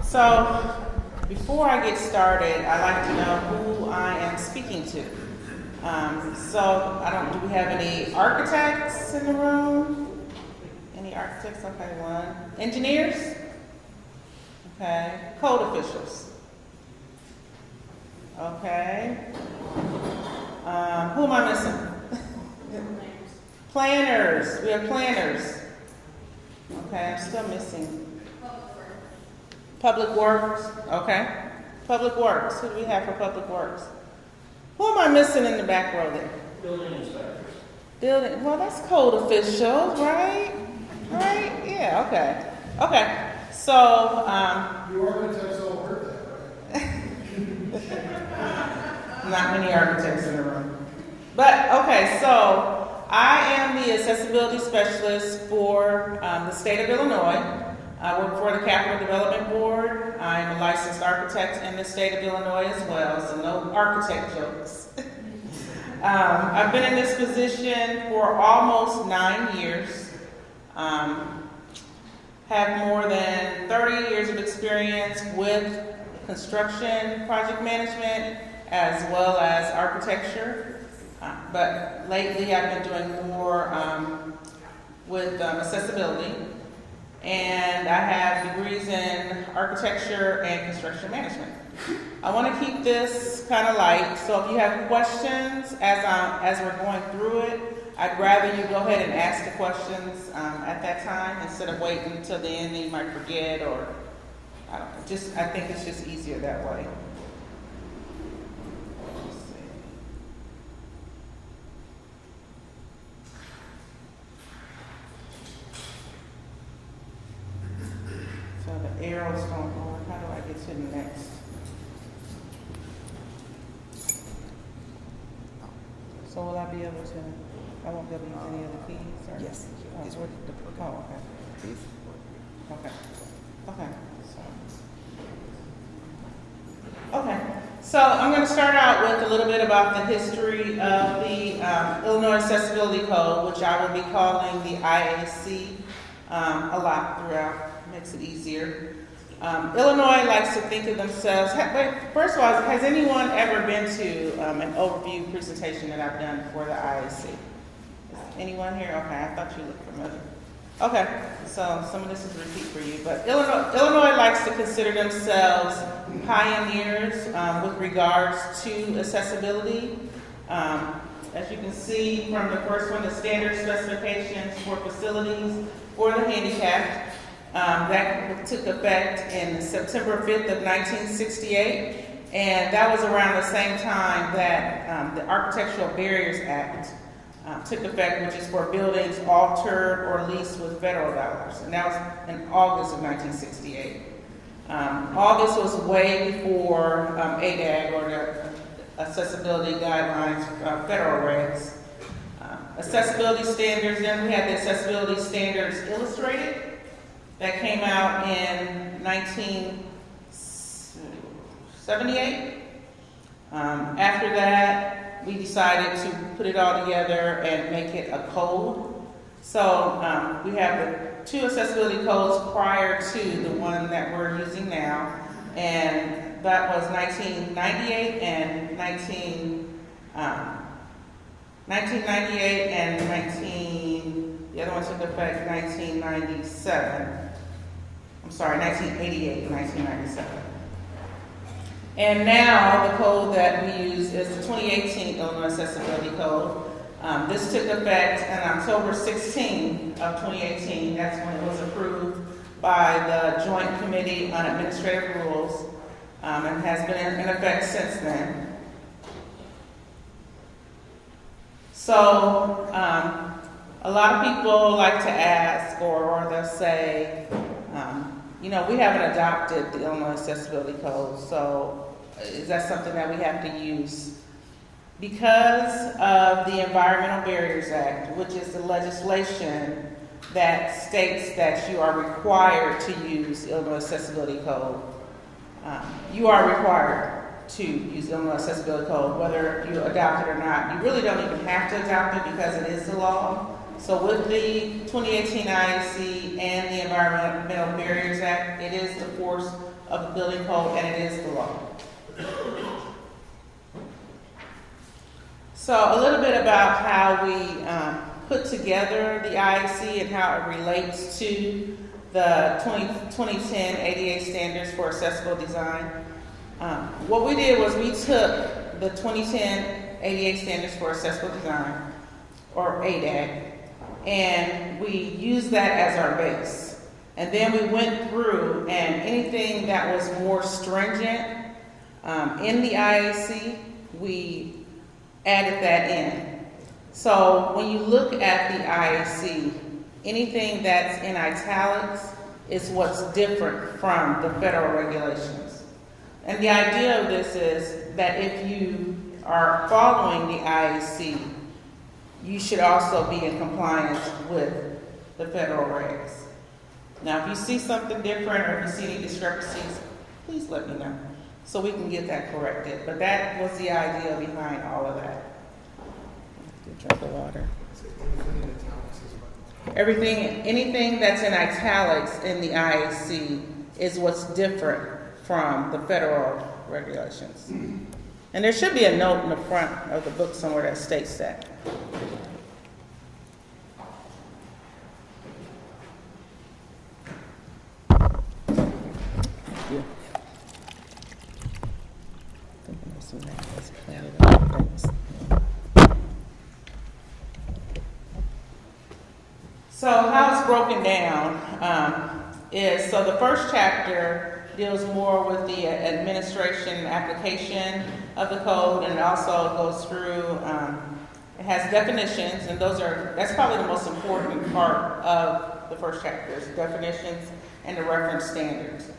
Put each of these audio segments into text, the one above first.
So, before I get started, I'd like to know who I am speaking to. Do we have any architects in the room? Any architects? Okay, one. Engineers? Okay. Code officials? Okay. Who am I missing? Planners. We have planners. Okay, I'm still missing. Public Works. Okay. Public Works. Who do we have for Public Works? Who am I missing in the back row there? Building inspectors. Building. Well, that's code officials, right? Right? Yeah. Okay. Okay. So. You architects all heard that, right? Not many architects in the room. But, okay, so I am the accessibility specialist for the state of Illinois. I work for the Capital Development Board. I'm a licensed architect in the state of Illinois as well, so no architect jokes. I've been in this position for almost 9 years. Have more than 30 years of experience with construction, project management, as well as architecture. But lately I've been doing more with accessibility. And I have degrees in architecture and construction management. I want to keep this kind of light, so if you have questions as we're going through it, I'd rather you go ahead and ask the questions at that time instead of waiting until the end and you might forget, or I don't know. I think it's just easier that way. Let's see. So the arrows don't work. How do I get to the next? So will I be able to? I won't be able to use any other keys? Or? Yes, it's working. Oh, okay. These? Okay. Okay. Okay. So I'm going to start out with a little bit about the history of the Illinois Accessibility Code, which I will be calling the IAC a lot throughout. Makes it easier. Illinois likes to think of themselves. First of all, has anyone ever been to an overview presentation that I've done for the IAC? Anyone here? Okay, I thought you looked familiar. Okay, so some of this is a repeat for you, but Illinois likes to consider themselves pioneers with regards to accessibility. As you can see from the first one, the standard specifications for facilities for the handicapped. That took effect in September 5th of 1968, and that was around the same time that the Architectural Barriers Act took effect, which is for buildings altered or leased with federal dollars, and that was in August of 1968. August was way before ADAG, or the Accessibility Guidelines, federal regs. Accessibility standards, then we had the Accessibility Standards Illustrated. That came out in 1978. After that, we decided to put it all together and make it a code. So we have the two accessibility codes prior to the one that we're using now, and that was 1998 and 1998 and the other one took effect 1997. I'm sorry, 1988 and 1997. And now the code that we use is the 2018 Illinois Accessibility Code. This took effect on October 16 of 2018. That's when it was approved by the Joint Committee on Administrative Rules, and has been in effect since then. So a lot of people like to ask, or they'll say, we haven't adopted the Illinois Accessibility Code, so is that something that we have to use? Because of the Environmental Barriers Act, which is the legislation that states that you are required to use Illinois Accessibility Code, you are required to use Illinois Accessibility Code, whether you adopt it or not. You really don't even have to adopt it because it is the law. So with the 2018 IEC and the Environmental Barriers Act, it is the force of the building code and it is the law. So a little bit about how we put together the IEC and how it relates to the 2010 ADA standards for accessible design. What we did was we took the 2010 ADA standards for accessible design, or ADAC, and we used that as our base. And then we went through and anything that was more stringent in the IAC, we added that in. So when you look at the IAC, anything that's in italics is what's different from the federal regulations. And the idea of this is that if you are following the IAC, you should also be in compliance with the federal regs. Now, if you see something different or if you see any discrepancies, please let me know so we can get that corrected. But that was the idea behind all of that. Drink the water. Anything that's in italics in the IAC is what's different from the federal regulations. And there should be a note in the front of the book somewhere that states that. So how it's broken down is, so the first chapter deals more with the administration and application of the code, and it also goes through, it has definitions, and that's probably the most important part of the first chapter, is definitions and the reference standards.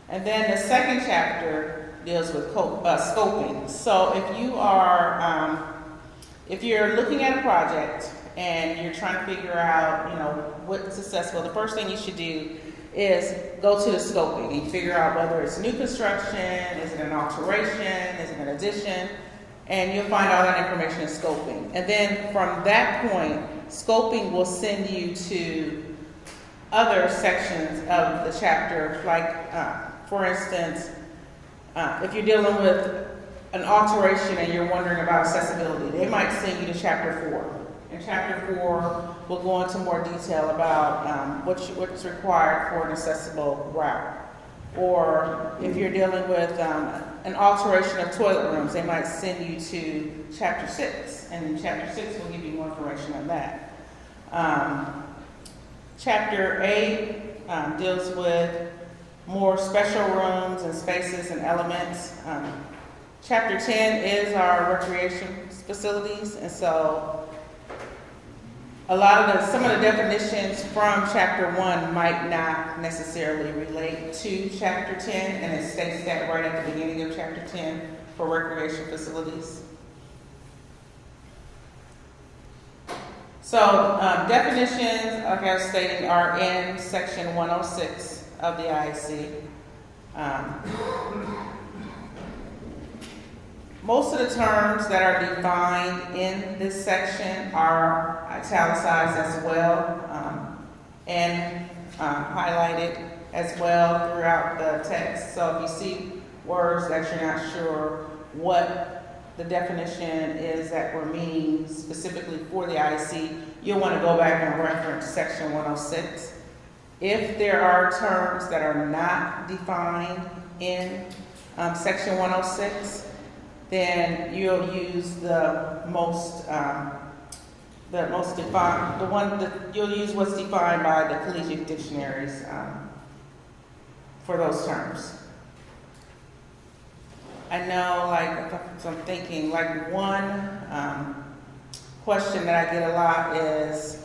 And then the second chapter deals with scoping. So if you're looking at a project and you're trying to figure out, what's accessible, the first thing you should do is go to the scoping and figure out whether it's new construction, is it an alteration, is it an addition, and you'll find all that information in scoping. And then from that point, scoping will send you to other sections of the chapter, like, for instance, if you're dealing with an alteration and you're wondering about accessibility, they might send you to chapter 4. And chapter 4 will go into more detail about what's required for an accessible route. Or if you're dealing with an alteration of toilet rooms, they might send you to chapter 6. And chapter 6 will give you more information on that. Chapter 8 deals with more special rooms and spaces and elements. Chapter 10 is our recreation facilities, and so some of the definitions from chapter 1 might not necessarily relate to chapter 10, and it states that right at the beginning of chapter 10 for recreation facilities. So definitions, like I was stating, are in section 106 of the IEC. Most of the terms that are defined in this section are italicized as well, and highlighted as well throughout the text. So if you see words that you're not sure what the definition is that we're meaning specifically for the IEC, you'll want to go back and reference section 106. If there are terms that are not defined in section 106, then you'll use you'll use what's defined by the collegiate dictionaries for those terms. I know, so I'm thinking, one question that I get a lot is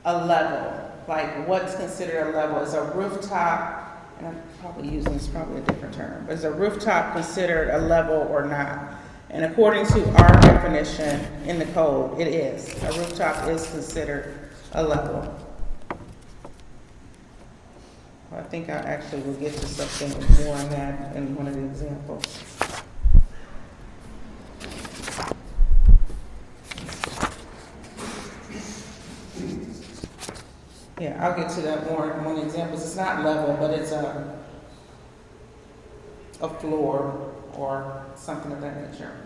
a level. Like, what's considered a level? Is a rooftop, and I'm probably using this probably a different term, but is a rooftop considered a level or not? And according to our definition in the code, it is. A rooftop is considered a level. I think I actually will get to something more on that in one of the examples. I'll get to that more in one of the examples. It's not level, but it's a floor or something of that nature.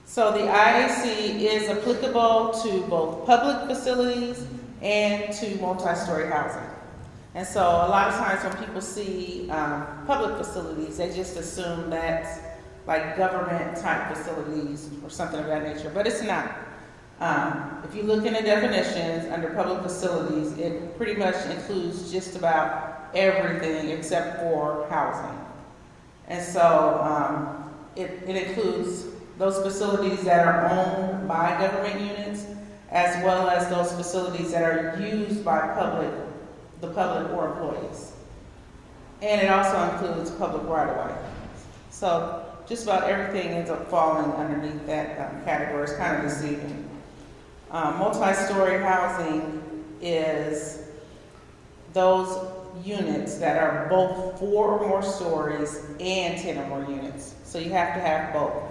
So the IAC is applicable to both public facilities and to multi-story housing. And so a lot of times when people see public facilities, they just assume that's like government type facilities or something of that nature, but it's not. If you look in the definitions under public facilities, it pretty much includes just about everything except for housing. And so it includes those facilities that are owned by government units, as well as those facilities that are used by the public or employees. And it also includes public right-of-way. So just about everything ends up falling underneath that category. It's kind of deceiving. Multi-story housing is those units that are both 4 or more stories and 10 or more units. So you have to have both.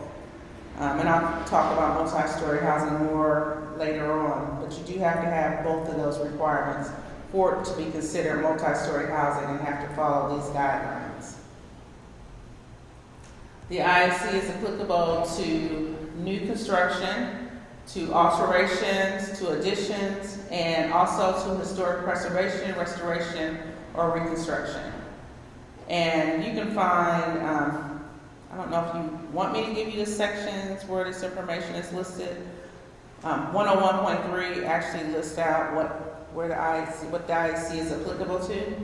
And I'll talk about multi-story housing more later on, but you do have to have both of those requirements for it to be considered multi-story housing and have to follow these guidelines. The IAC is applicable to new construction, to alterations, to additions, and also to historic preservation, restoration, or reconstruction. And you can find, I don't know if you want me to give you the sections where this information is listed. 101.3 actually lists out what the IAC is applicable to.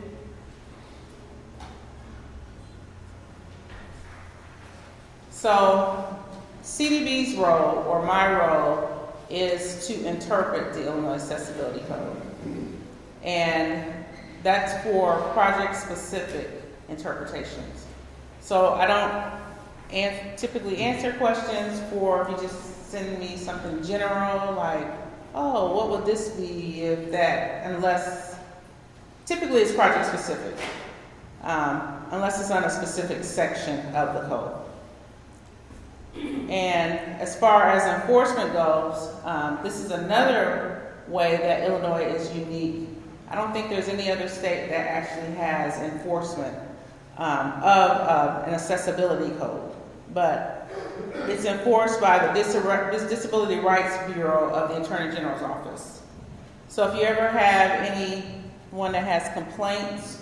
So CDB's role, or my role, is to interpret the Illinois Accessibility Code. And that's for project-specific interpretations. So I don't typically answer questions for if you just send me something general, like, oh, what would this be if that, unless, typically it's project-specific, unless it's on a specific section of the code. And as far as enforcement goes, this is another way that Illinois is unique. I don't think there's any other state that actually has enforcement of an accessibility code, but it's enforced by the Disability Rights Bureau of the Attorney General's office. So if you ever have anyone that has complaints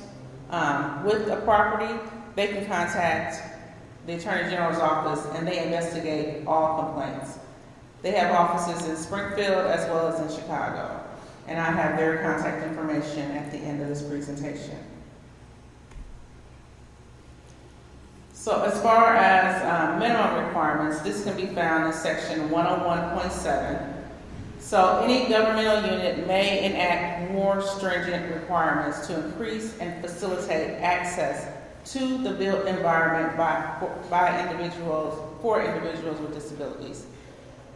with a property, they can contact the Attorney General's office and they investigate all complaints. They have offices in Springfield as well as in Chicago. And I have their contact information at the end of this presentation. So as far as minimum requirements, this can be found in section 101.7. So any governmental unit may enact more stringent requirements to increase and facilitate access to the built environment for individuals with disabilities.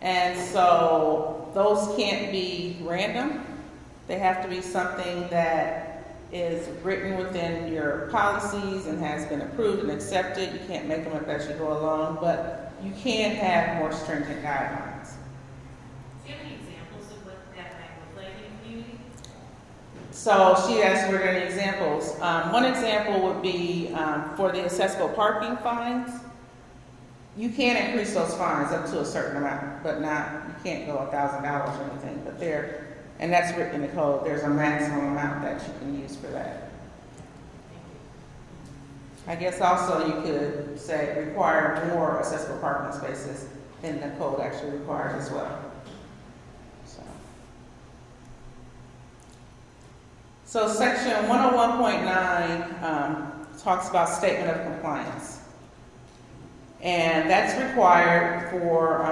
And so those can't be random. They have to be something that is written within your policies and has been approved and accepted. You can't make them up as you go along, but you can have more stringent guidelines. Do you have any examples of what that might look like in a community? So she asked were there any examples. One example would be for the accessible parking fines. You can increase those fines up to a certain amount, but you can't go $1,000 or anything. But and that's written in the code. There's a maximum amount that you can use for that. I guess also you could say require more accessible parking spaces than the code actually requires as well. So section 101.9 talks about statement of compliance. And that's required for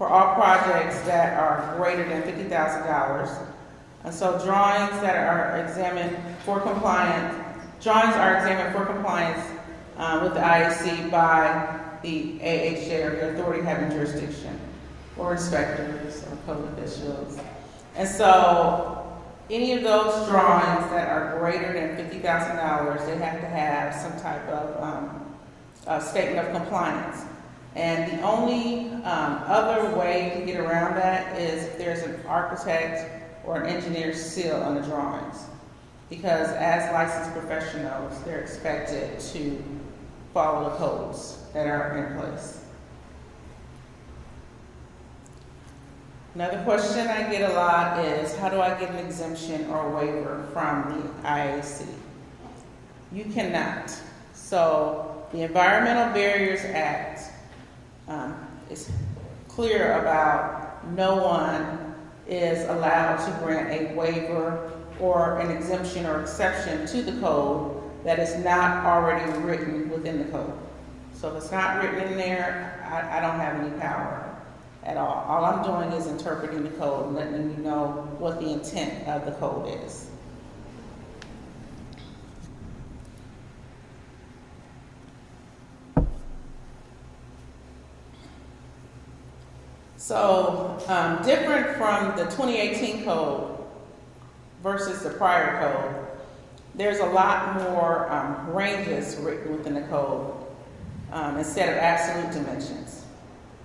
all projects that are greater than $50,000. And so drawings that are examined for compliance, drawings are examined for compliance with the IAC by the AHJ or the authority having jurisdiction, or inspectors or code officials. And so any of those drawings that are greater than $50,000, they have to have some type of statement of compliance. And the only other way to get around that is if there's an architect or an engineer's seal on the drawings. Because as licensed professionals, they're expected to follow the codes that are in place. Another question I get a lot is, how do I get an exemption or waiver from the IAC? You cannot. So the Environmental Barriers Act is clear about no one is allowed to grant a waiver or an exemption or exception to the code that is not already written within the code. So if it's not written in there, I don't have any power at all. All I'm doing is interpreting the code and letting you know what the intent of the code is. So, different from the 2018 code versus the prior code, there's a lot more ranges written within the code instead of absolute dimensions.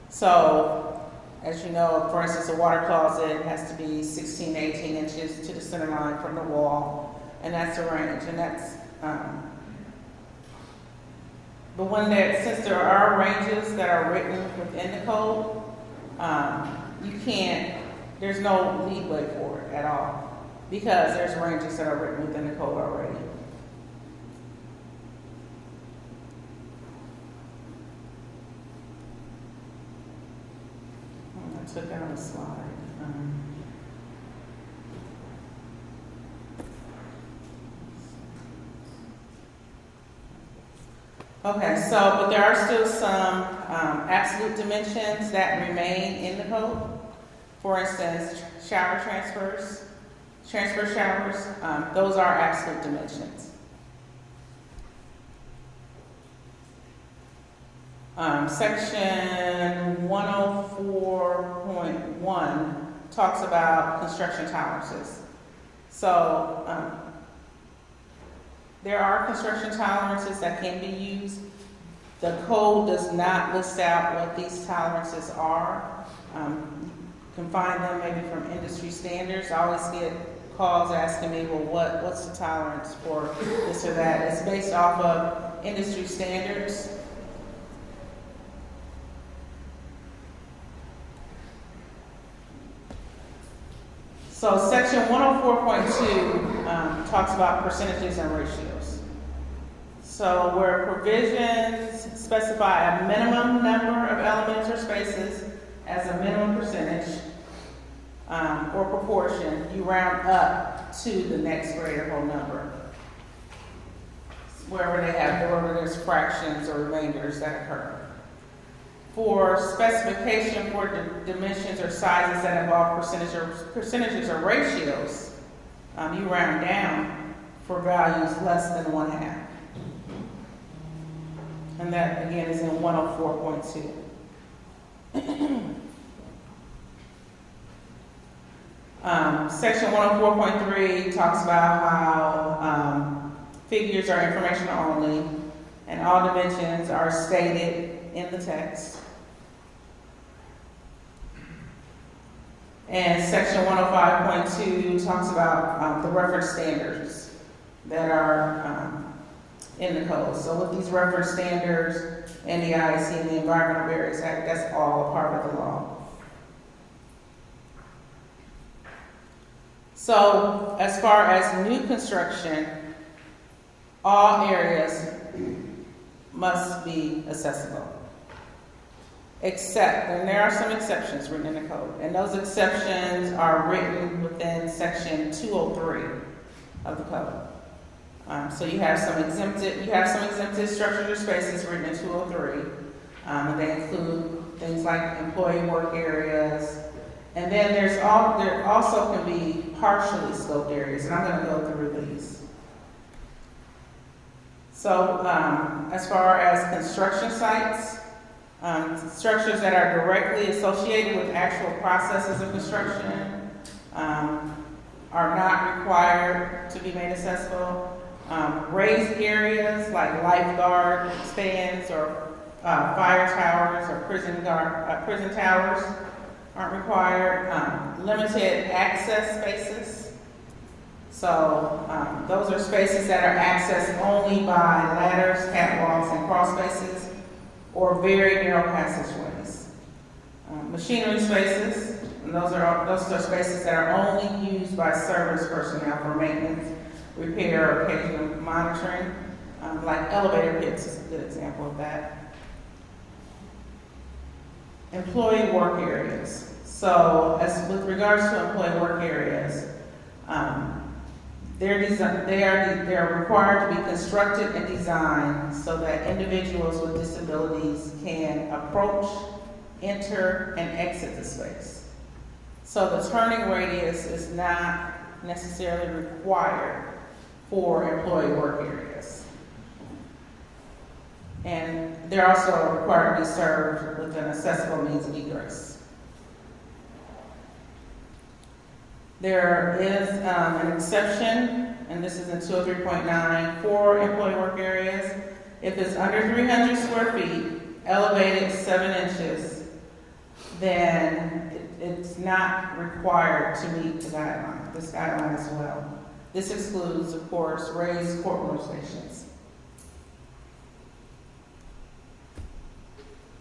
So, as you know, for instance, a water closet has to be 16 to 18 inches to the center line from the wall, and that's a range. And that's the one that, since there are ranges that are written within the code, there's no leeway for it at all, because there's ranges that are written within the code already. I took out a slide. Okay, so, but there are still some absolute dimensions that remain in the code. For instance, shower transfers, transfer showers, those are absolute dimensions. Section 104.1 talks about construction tolerances. So, there are construction tolerances that can be used. The code does not list out what these tolerances are. You can find them maybe from industry standards. I always get calls asking me, well, what's the tolerance for this or that? It's based off of industry standards. So section 104.2 talks about percentages and ratios. So where provisions specify a minimum number of elements or spaces as a minimum percentage or proportion, you round up to the next greater whole number. Wherever there's fractions or remainders that occur. For specification for dimensions or sizes that involve percentages or ratios, you round down for values less than 1/2. And that again is in 104.2. Section 104.3 talks about how figures are informational only and all dimensions are stated in the text. And section 105.2 talks about the reference standards that are in the code. So with these reference standards and the IAC and the Environmental Barriers Act, that's all a part of the law. So as far as new construction, all areas must be accessible. Except, and there are some exceptions written in the code, and those exceptions are written within section 203 of the code. So you have some exempted structures or spaces written in 203, and they include things like employee work areas, and then there also can be partially scoped areas, and I'm going to go through these. So as far as construction sites, structures that are directly associated with actual processes of construction are not required to be made accessible. Raised areas like lifeguard stands or fire towers or prison towers aren't required. Limited access spaces. So those are spaces that are accessed only by ladders, catwalks, and crawl spaces, or very narrow passageways. Machinery spaces, and those are spaces that are only used by service personnel for maintenance, repair, or occasional monitoring. Like elevator pits is a good example of that. Employee work areas. So, as with regards to employee work areas, they're required to be constructed and designed so that individuals with disabilities can approach, enter, and exit the space. So the turning radius is not necessarily required for employee work areas. And they're also required to be served with an accessible means of egress. There is an exception, and this is in 203.9, for employee work areas. If it's under 300 square feet, elevated 7 inches, then it's not required to meet the guideline, this guideline as well. This excludes, of course, raised courtroom stations.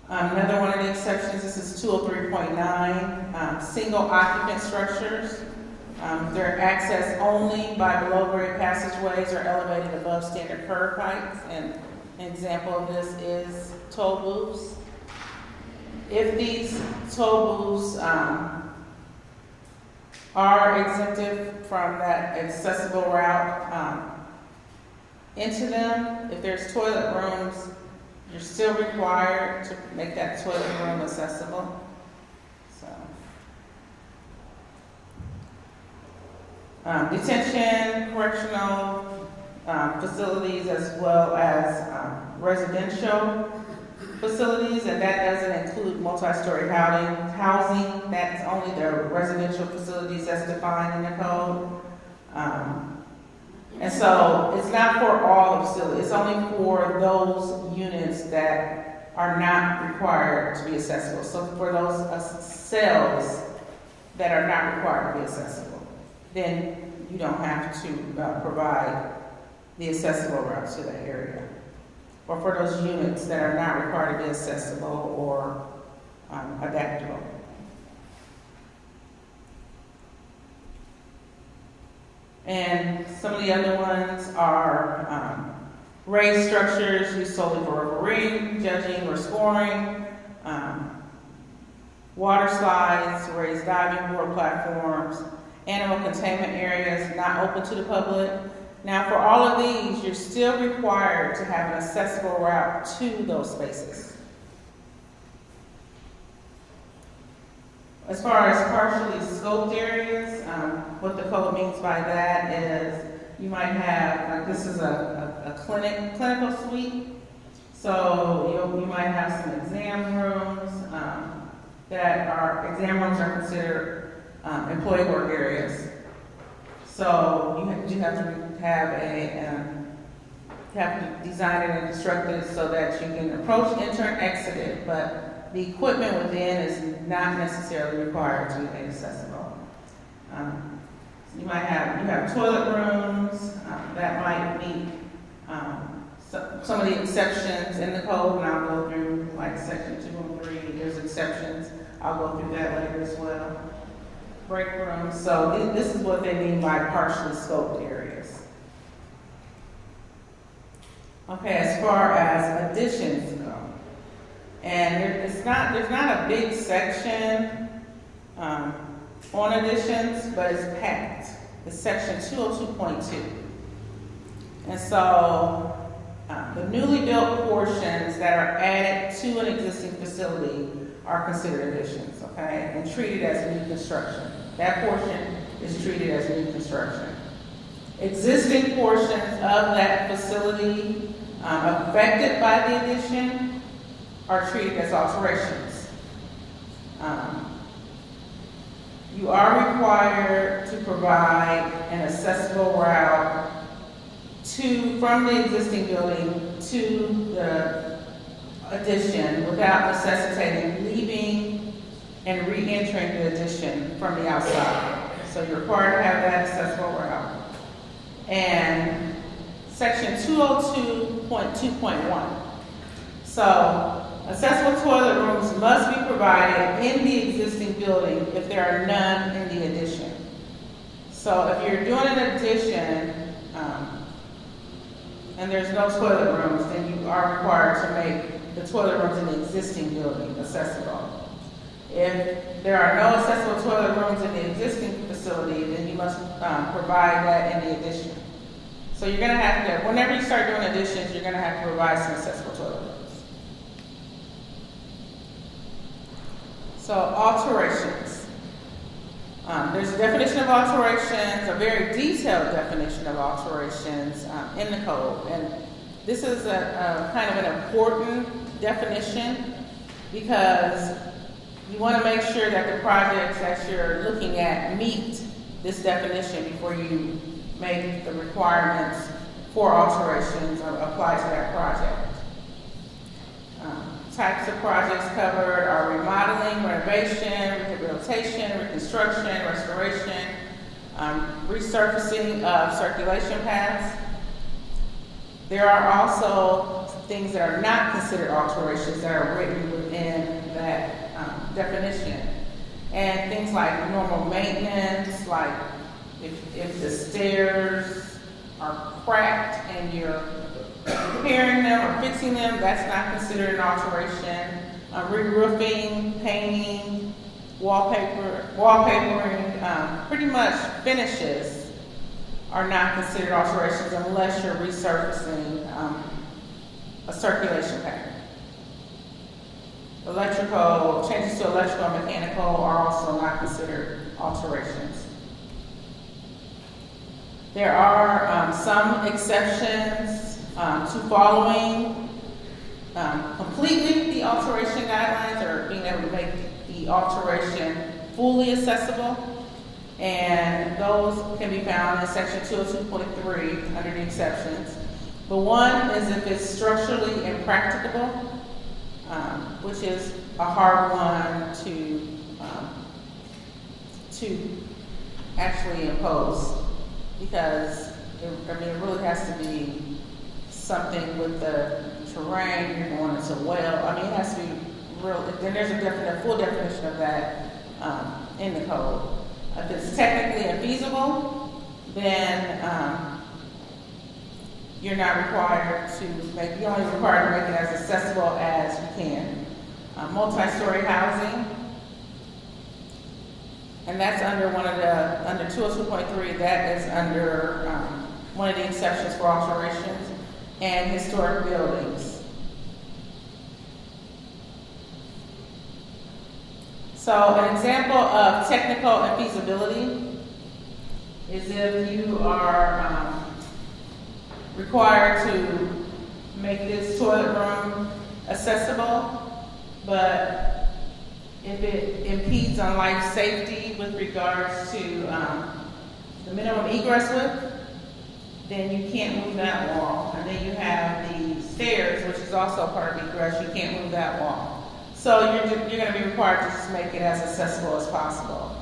Another one of the exceptions, this is 203.9, single occupant structures. They're accessed only by below-grade passageways or elevated above standard curb heights. And an example of this is toll booths. If these toll booths are exempted from that accessible route into them, if there's toilet rooms, you're still required to make that toilet room accessible. So, detention, correctional facilities, as well as residential facilities, and that doesn't include multi-story housing. That's only the residential facilities that's defined in the code. And so it's not for all the facilities, it's only for those units that are not required to be accessible. So for those cells that are not required to be accessible, then you don't have to provide the accessible route to that area. Or for those units that are not required to be accessible or adaptable. And some of the other ones are raised structures used solely for refereeing, judging, or scoring, water slides, raised diving board platforms, animal containment areas not open to the public. Now, for all of these, you're still required to have an accessible route to those spaces. As far as partially scoped areas, what the code means by that is you might have, like this is a clinical suite. So you might have some exam rooms exam rooms are considered employee work areas. So you have to design it and construct it so that you can approach, enter, and exit it, but the equipment within is not necessarily required to be accessible. You have toilet rooms that might meet some of the exceptions in the code, and I'll go through like section 203. There's exceptions. I'll go through that later as well. Break rooms. So this is what they mean by partially scoped areas. Okay, as far as additions go, and there's not a big section on additions, but it's packed. It's section 202.2. And so the newly built portions that are added to an existing facility are considered additions, okay, and treated as new construction. That portion is treated as new construction. Existing portions of that facility affected by the addition are treated as alterations. You are required to provide an accessible route from the existing building to the addition without necessitating leaving and re-entering the addition from the outside. So you're required to have that accessible route. And section 202.2.1. So accessible toilet rooms must be provided in the existing building if there are none in the addition. So if you're doing an addition, and there's no toilet rooms, then you are required to make the toilet rooms in the existing building accessible. If there are no accessible toilet rooms in the existing facility, then you must provide that in the addition. So you're gonna have to, whenever you start doing additions, you're gonna have to provide some accessible toilet rooms. So alterations. There's a definition of alterations, a very detailed definition of alterations in the code. And this is a kind of an important definition because you want to make sure that the projects that you're looking at meet this definition before you make the requirements for alterations or apply to that project. Types of projects covered are remodeling, renovation, rehabilitation, reconstruction, restoration, resurfacing of circulation paths. There are also things that are not considered alterations that are written within that definition. And things like normal maintenance, like if the stairs are cracked and you're repairing them or fixing them, that's not considered an alteration. Re-roofing, painting, wallpapering, pretty much finishes are not considered alterations unless you're resurfacing a circulation pattern. Electrical, changes to electrical and mechanical are also not considered alterations. There are some exceptions to following completely the alteration guidelines or being able to make the alteration fully accessible. And those can be found in section 202.3 under the exceptions. But one is if it's structurally impracticable, which is a hard one to actually impose because it really has to be something with the terrain, you're going into well. I mean, it has to be real. Then there's a full definition of that in the code. If it's technically infeasible, then you're not required to make. You're only required to make it as accessible as you can. Multi-story housing, and that's under under 202.3. That is under one of the exceptions for alterations. And historic buildings. So an example of technical infeasibility is if you are required to make this toilet room accessible, but if it impedes on life safety with regards to the minimum egress width, then you can't move that wall. And then you have the stairs, which is also part of egress, you can't move that wall. So you're going to be required to just make it as accessible as possible.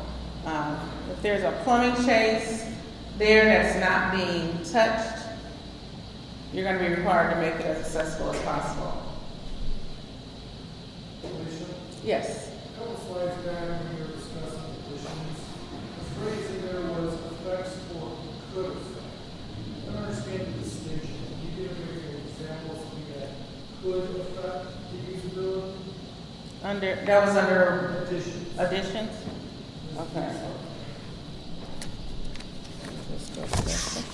If there's a plumbing chase there that's not being touched, you're going to be required to make it as accessible as possible. Felicia, Yes. a couple slides back when we were discussing additions, the phrase in there was effects or could affect. I don't understand the distinction. Can you give me examples of that could affect the usability? That was under Additions. additions? Okay. Let's go to that section.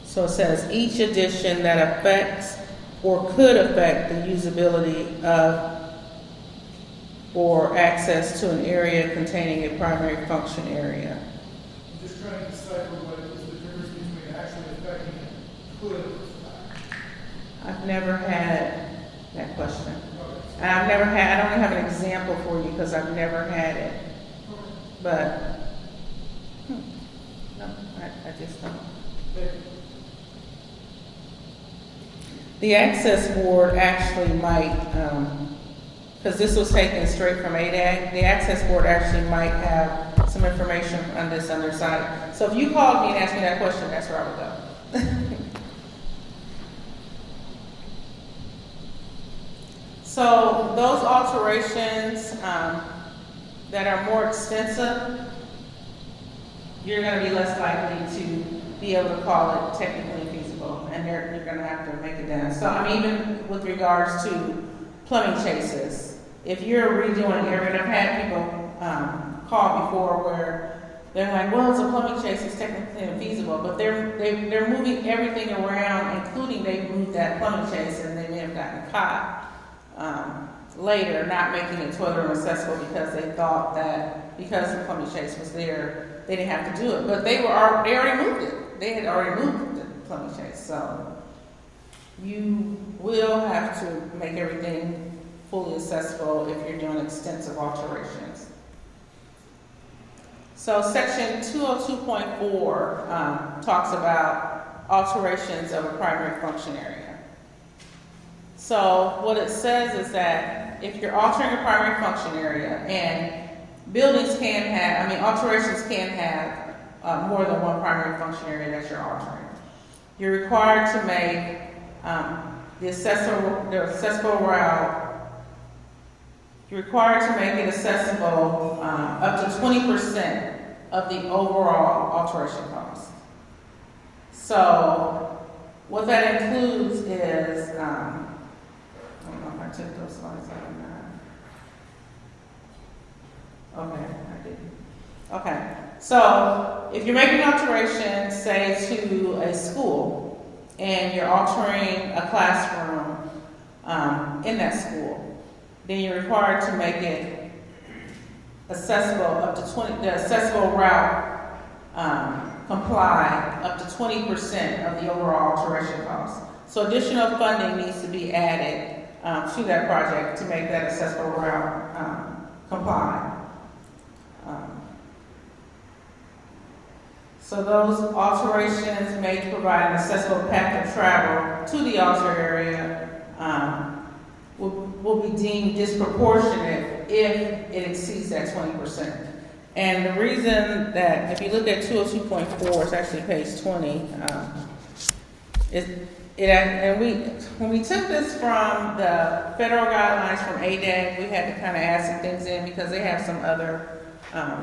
So it says each addition that affects or could affect the usability of or access to an area containing a primary function area. I'm just trying to decipher what is the difference between actually affecting and could affect. I've never had that question. Okay. And I don't have an example for you because I've never had it. But, no, I just don't. Okay. The access board actually might, because this was taken straight from ADAG, the access board actually might have some information on this on their side. So if you called me and asked me that question, that's where I would go. So those alterations that are more extensive, you're going to be less likely to be able to call it technically feasible, and you're going to have to make it done. So I mean, even with regards to plumbing chases, if you're redoing everything, I've had people call before where they're like, well, it's a plumbing chase, it's technically infeasible, but they're moving everything around, including they moved that plumbing chase, and they may have gotten caught later not making it toilet room accessible because they thought that because the plumbing chase was there, they didn't have to do it. But they already moved it. They had already moved the plumbing chase. So you will have to make everything fully accessible if you're doing extensive alterations. So section 202.4 talks about alterations of a primary function area. So what it says is that if you're altering a primary function area, and buildings can have, alterations can have more than one primary function area that you're altering. You're required to make the accessible route, you're required to make it accessible up to 20% of the overall alteration cost. So what that includes is, I don't know if I took those slides out or not. Okay, I didn't. Okay, so if you're making alterations, say to a school, and you're altering a classroom in that school, then you're required to make it accessible up to 20, the accessible route comply up to 20% of the overall alteration cost. So additional funding needs to be added to that project to make that accessible route comply. So those alterations may provide an accessible path of travel to the altered area will be deemed disproportionate if it exceeds that 20%. And the reason that, if you look at 202.4, it's actually page 20, when we took this from the federal guidelines from ADAG, we had to kind of add some things in because they have some other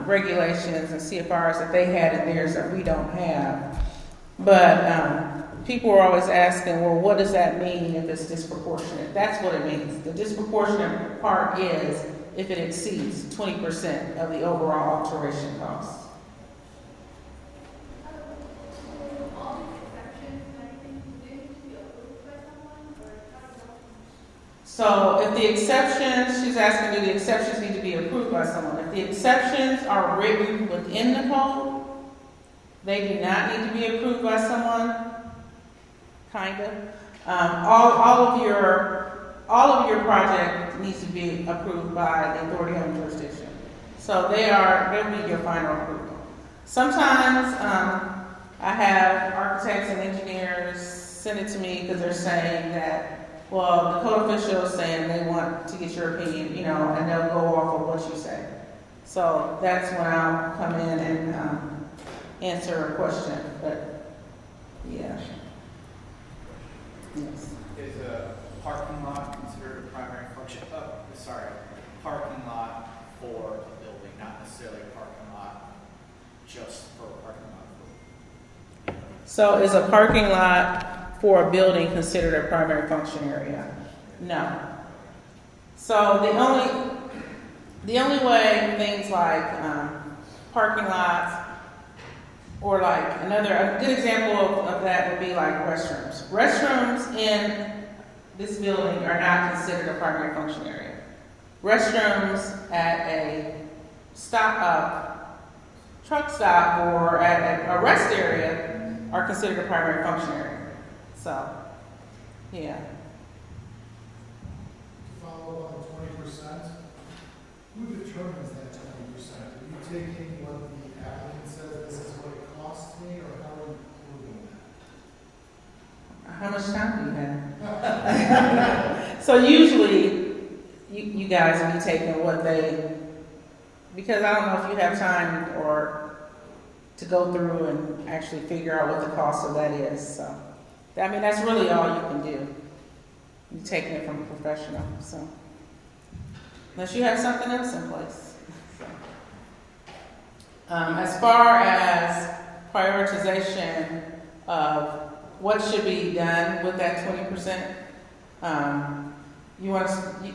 regulations and CFRs that they had in theirs that we don't have. But people were always asking, well, what does that mean if it's disproportionate? That's what it means. The disproportionate part is if it exceeds 20% of the overall alteration cost. So if the exceptions, she's asking, do the exceptions need to be approved by someone? If the exceptions are written within the code, they do not need to be approved by someone, kind of. All of your project needs to be approved by the authority having jurisdiction. So they'll be your final approval. Sometimes I have architects and engineers send it to me because they're saying that, well, the code official is saying they want to get your opinion, and they'll go off of what you say. So that's when I'll come in and answer a question, but yeah. Yes. Is a parking lot considered a primary function? Parking lot for a building, not necessarily a parking lot just for a parking lot. So is a parking lot for a building considered a primary function area? No. So the only way things like parking lots, or like a good example of that would be like restrooms. Restrooms in this building are not considered a primary function area. Restrooms at a truck stop or at a rest area are considered a primary function area. So, yeah. Follow up on the 20%. Who determines that 20%? Are you taking what the applicant says this is what it costs me, or how are you proving that? How much time do you have? So usually, you guys will be taking what they, because I don't know if you have time or to go through and actually figure out what the cost of that is, so. I mean, that's really all you can do. You're taking it from a professional, so. Unless you have something else in place. So. As far as prioritization of what should be done with that 20%, you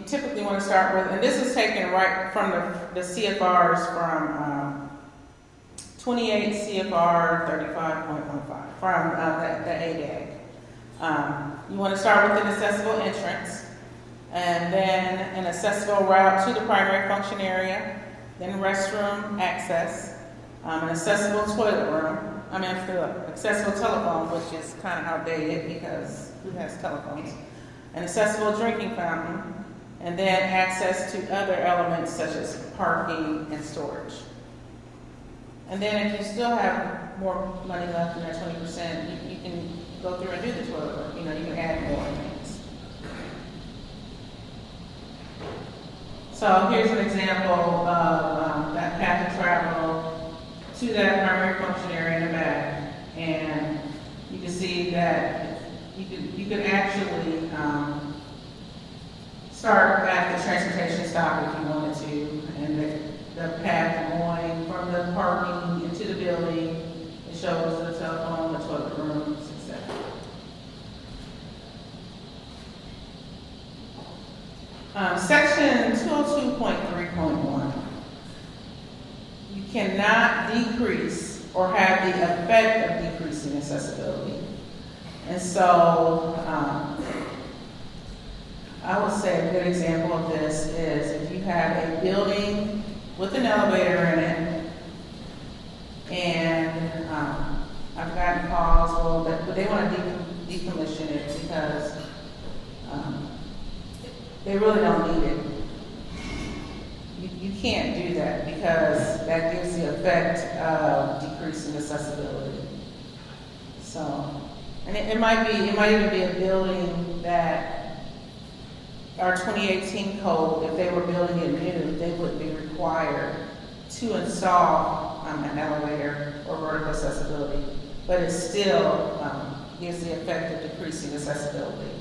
typically want to start with, and this is taken right from the CFRs from 28 CFR 35.15 from the ADAG. You want to start with an accessible entrance, and then an accessible route to the primary function area, then restroom access, an accessible toilet room, accessible telephone, which is kind of outdated because who has telephones, an accessible drinking fountain, and then access to other elements such as parking and storage. And then if you still have more money left in that 20%, you can go through and do the toilet work. You can add more things. So here's an example of that path of travel to that primary function area in the back. And you can see that you could actually start at the transportation stop if you wanted to, and the path going from the parking into the building, it shows the telephone, the toilet rooms, etc. Section 202.3.1. You cannot decrease or have the effect of decreasing accessibility. And so, I would say a good example of this is if you have a building with an elevator in it, and I've gotten calls, but they want to decommission it because they really don't need it. You can't do that because that gives the effect of decreasing accessibility. So, and it might even be a building that our 2018 code, if they were building it new, they would be required to install an elevator or vertical accessibility, but it still gives the effect of decreasing accessibility.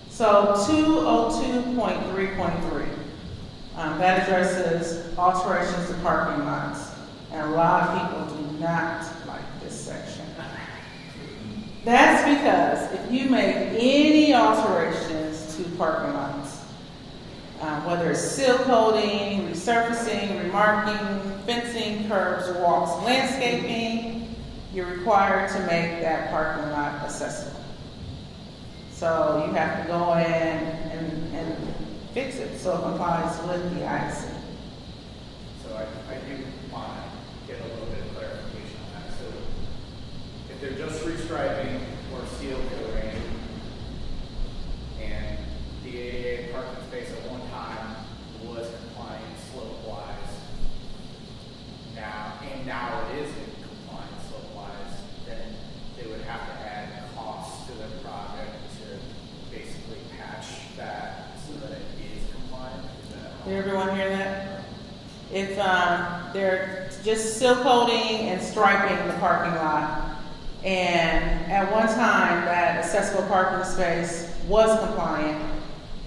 So 202.3.3, that addresses alterations to parking lots, and a lot of people do not like this section. That's because if you make any alterations to parking lots, whether it's seal coating, resurfacing, remarking, fencing, curbs, walks, landscaping, you're required to make that parking lot accessible. So you have to go in and fix it so it complies with the IC. So I do want to get a little bit of clarification on that. So if they're just restriping or seal coating, and the AAA parking space at one time was compliant slope-wise, now it isn't compliant slope-wise, then they would have to add costs to the project to basically patch that so that it is compliant. Did everyone hear that? If they're just seal coating and striping the parking lot, and at one time that accessible parking space was compliant,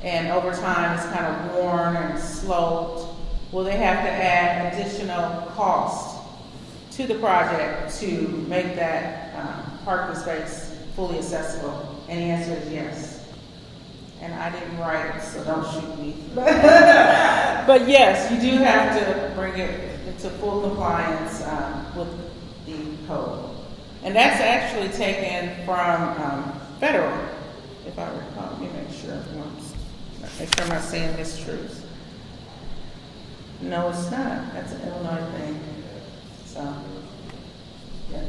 and over time it's kind of worn and sloped, will they have to add additional cost to the project to make that parking space fully accessible? And the answer is yes. And I didn't write it, so don't shoot me. But yes, you do have to bring it into full compliance with the code. And that's actually taken from federal, if I recall. Let me make sure I'm not saying mistruths. No, it's not. That's an Illinois thing. So, yeah.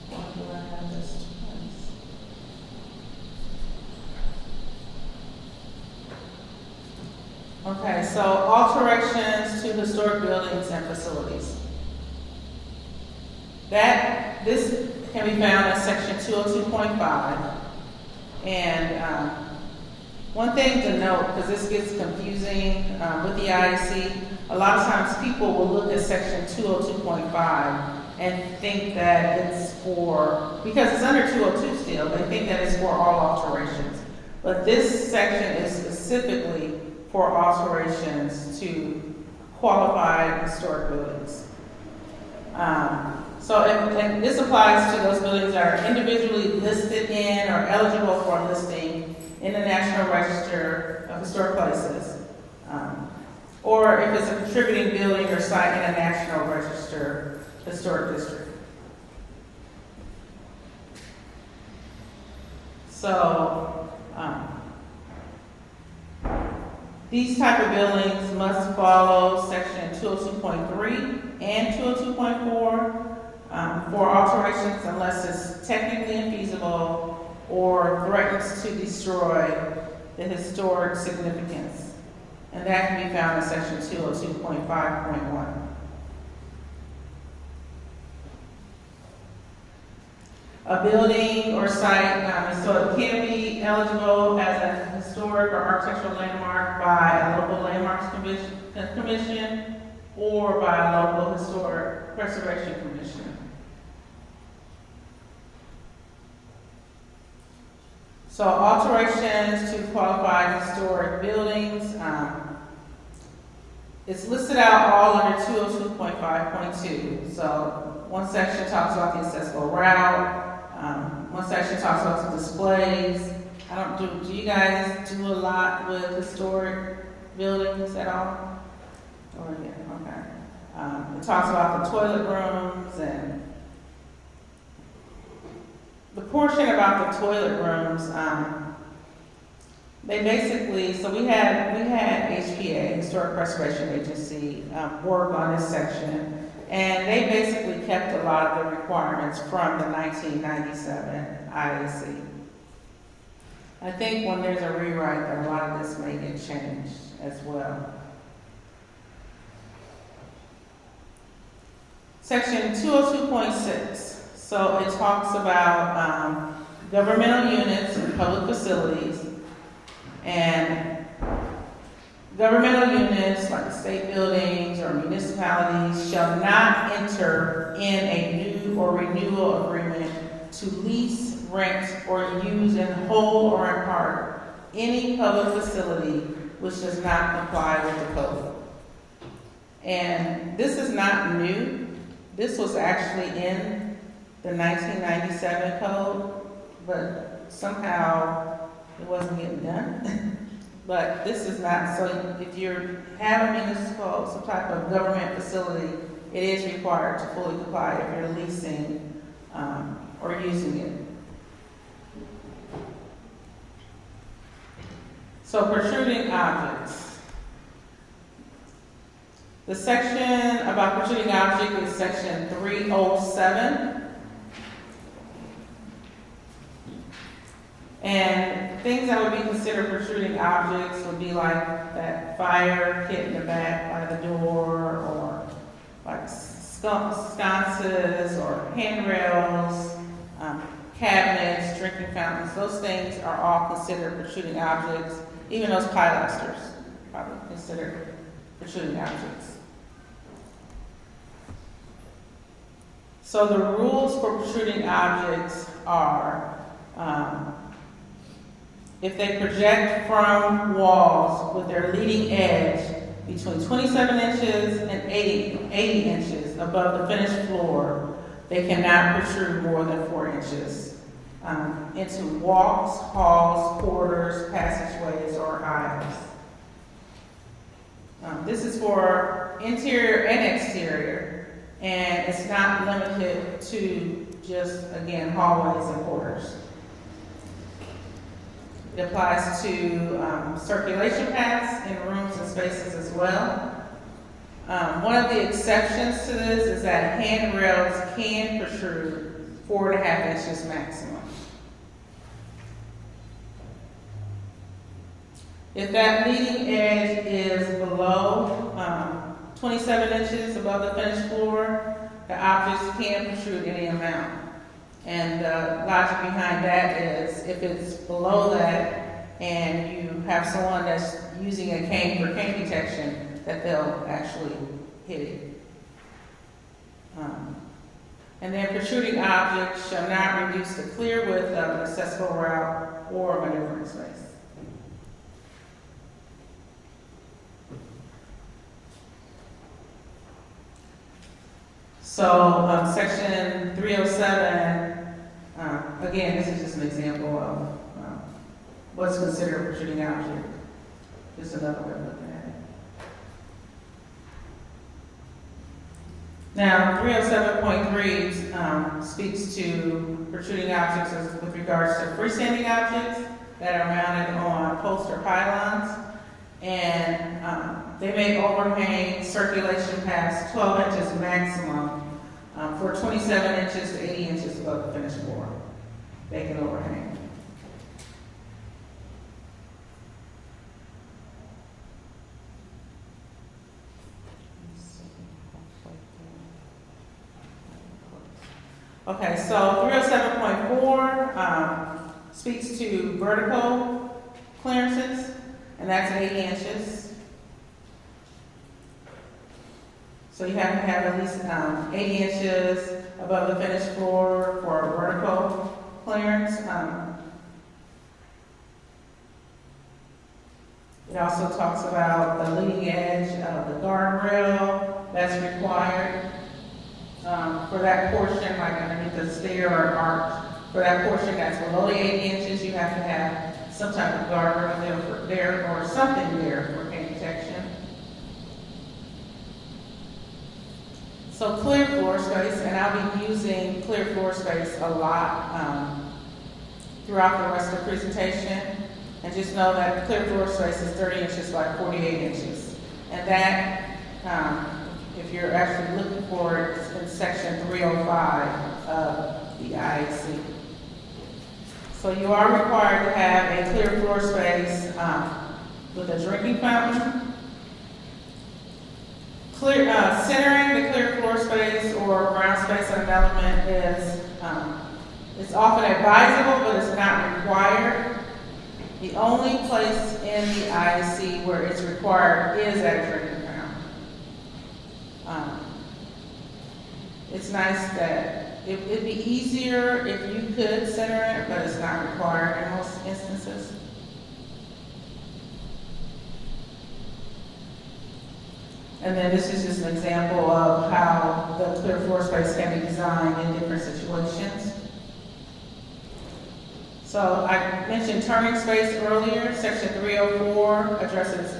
Why do I have this twice? Okay, so alterations to historic buildings and facilities. This can be found in section 202.5. And one thing to note, because this gets confusing with the IEC, a lot of times people will look at section 202.5 and think that it's for, because it's under 202 still, they think that it's for all alterations. But this section is specifically for alterations to qualified historic buildings. And this applies to those buildings that are individually listed in or eligible for listing in the National Register of Historic Places, or if it's a contributing building or site in a National Register Historic District. So, these type of buildings must follow section 202.3 and 202.4 for alterations unless it's technically infeasible or threatens to destroy the historic significance. And that can be found in section 202.5.1. A building or site, so it can be eligible as a historic or architectural landmark by a local landmarks commission or by a local historic preservation commission. So alterations to qualified historic buildings, it's listed out all under 202.5.2. So one section talks about the accessible route. One section talks about the displays. Do you guys do a lot with historic buildings at all? Oh, yeah, okay. It talks about the toilet rooms and the portion about the toilet rooms, they basically, so we had HPA, Historic Preservation Agency, work on this section. And they basically kept a lot of the requirements from the 1997 IAC. I think when there's a rewrite, that a lot of this may get changed as well. Section 202.6. So it talks about governmental units and public facilities. And governmental units, like state buildings or municipalities, shall not enter in a new or renewal agreement to lease, rent, or use in whole or in part any public facility which does not comply with the code. And this is not new. This was actually in the 1997 code, but somehow it wasn't getting done. But this is not, so if you have a municipal, some type of government facility, it is required to fully comply if you're leasing or using it. So protruding objects. The section about protruding object is section 307. And things that would be considered protruding objects would be like that fire pit in the back by the door, or like sconces or handrails, cabinets, drinking fountains. Those things are all considered protruding objects. Even those pilasters probably considered protruding objects. So the rules for protruding objects are if they project from walls with their leading edge between 27 inches and 80 inches above the finished floor, they cannot protrude more than 4 inches into walks, halls, corridors, passageways, or aisles. This is for interior and exterior, and it's not limited to just, again, hallways and corridors. It applies to circulation paths in rooms and spaces as well. One of the exceptions to this is that handrails can protrude 4.5 inches maximum. If that leading edge is below 27 inches above the finished floor, the objects can protrude any amount. And the logic behind that is if it's below that and you have someone that's using a cane for cane detection, that they'll actually hit it. And then protruding objects shall not reduce the clear width of an accessible route or maneuvering space. So section 307, again, this is just an example of what's considered a protruding object. Just another way of looking at it. Now, 307.3 speaks to protruding objects with regards to freestanding objects that are mounted on posts or pylons, and they may overhang circulation past 12 inches maximum for 27 inches to 80 inches above the finished floor. They can overhang. Okay, so 307.4 speaks to vertical clearances, and that's 80 inches. So you have to have at least 80 inches above the finished floor for a vertical clearance. It also talks about the leading edge of the guardrail that's required. For that portion, like underneath the stair or arch, for that portion that's below the 80 inches, you have to have some type of guardrail there or something there for cane detection. So clear floor space, and I'll be using clear floor space a lot throughout the rest of the presentation. And just know that clear floor space is 30 inches by 48 inches. And that, if you're actually looking for it, it's in section 305 of the IAC. So you are required to have a clear floor space with a drinking fountain. Centering the clear floor space or ground space of an element is it's often advisable, but it's not required. The only place in the IAC where it's required is at a drinking fountain. It's nice that it'd be easier if you could center it, but it's not required in most instances. And then this is just an example of how the clear floor space can be designed in different situations. So I mentioned turning space earlier. Section 304 addresses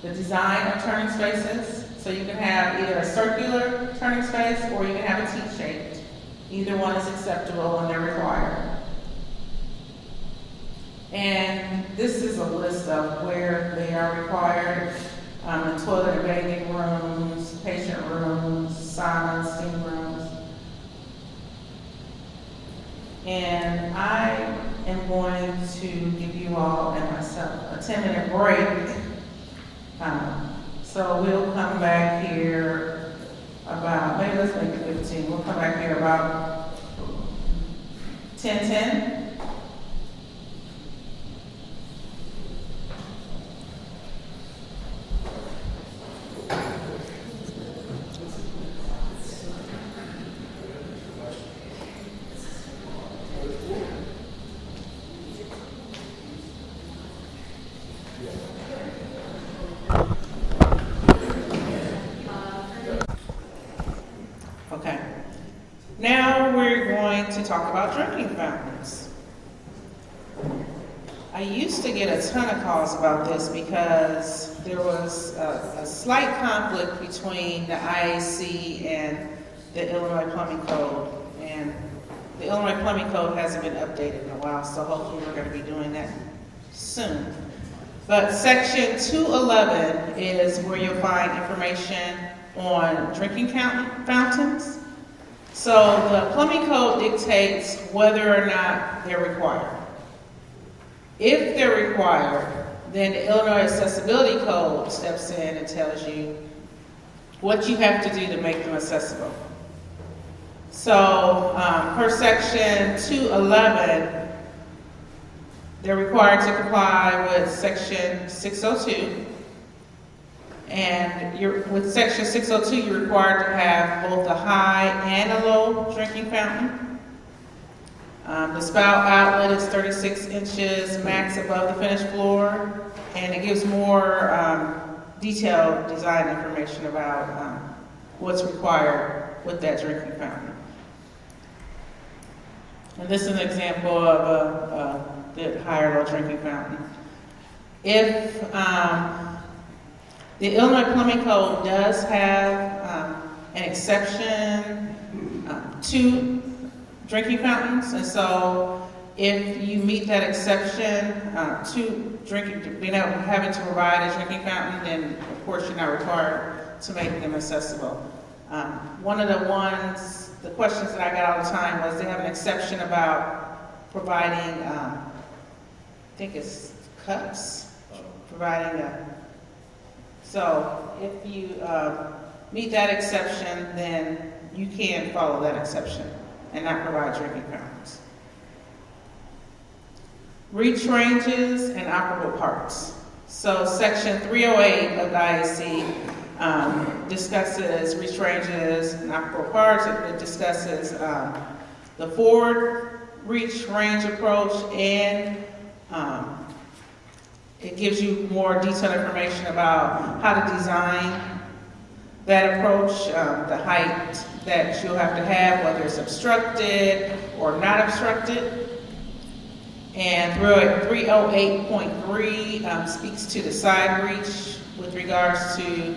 the design of turning spaces. So you can have either a circular turning space or you can have a T-shaped. Either one is acceptable and they're required. And this is a list of where they are required. In toilet and bathing rooms, patient rooms, saunas, steam rooms. And I am going to give you all and myself a 10-minute break. So we'll come back here about, maybe let's make it 15. We'll come back here about 10:10. Okay. Now we're going to talk about drinking fountains. I used to get a ton of calls about this because there was a slight conflict between the IAC and the Illinois Plumbing Code. And the Illinois Plumbing Code hasn't been updated in a while, so hopefully we're going to be doing that soon. But section 211 is where you'll find information on drinking fountains. So the plumbing code dictates whether or not they're required. If they're required, then the Illinois Accessibility Code steps in and tells you what you have to do to make them accessible. So, per section 211, they're required to comply with section 602. And with section 602, you're required to have both a high and a low drinking fountain. The spout outlet is 36 inches max above the finished floor, and it gives more detailed design information about what's required with that drinking fountain. And this is an example of the high or low drinking fountain. If the Illinois Plumbing Code does have an exception to drinking fountains, and so if you meet that exception to having to provide a drinking fountain, then of course you're not required to make them accessible. One of the questions that I got all the time was they have an exception about providing, I think it's cups, so if you meet that exception, then you can follow that exception and not provide drinking fountains. Reach ranges and operable parts. So section 308 of the IAC discusses reach ranges and operable parts. It discusses the forward reach range approach, and it gives you more detailed information about how to design that approach, the height that you'll have to have, whether it's obstructed or not obstructed. And 308.3 speaks to the side reach with regards to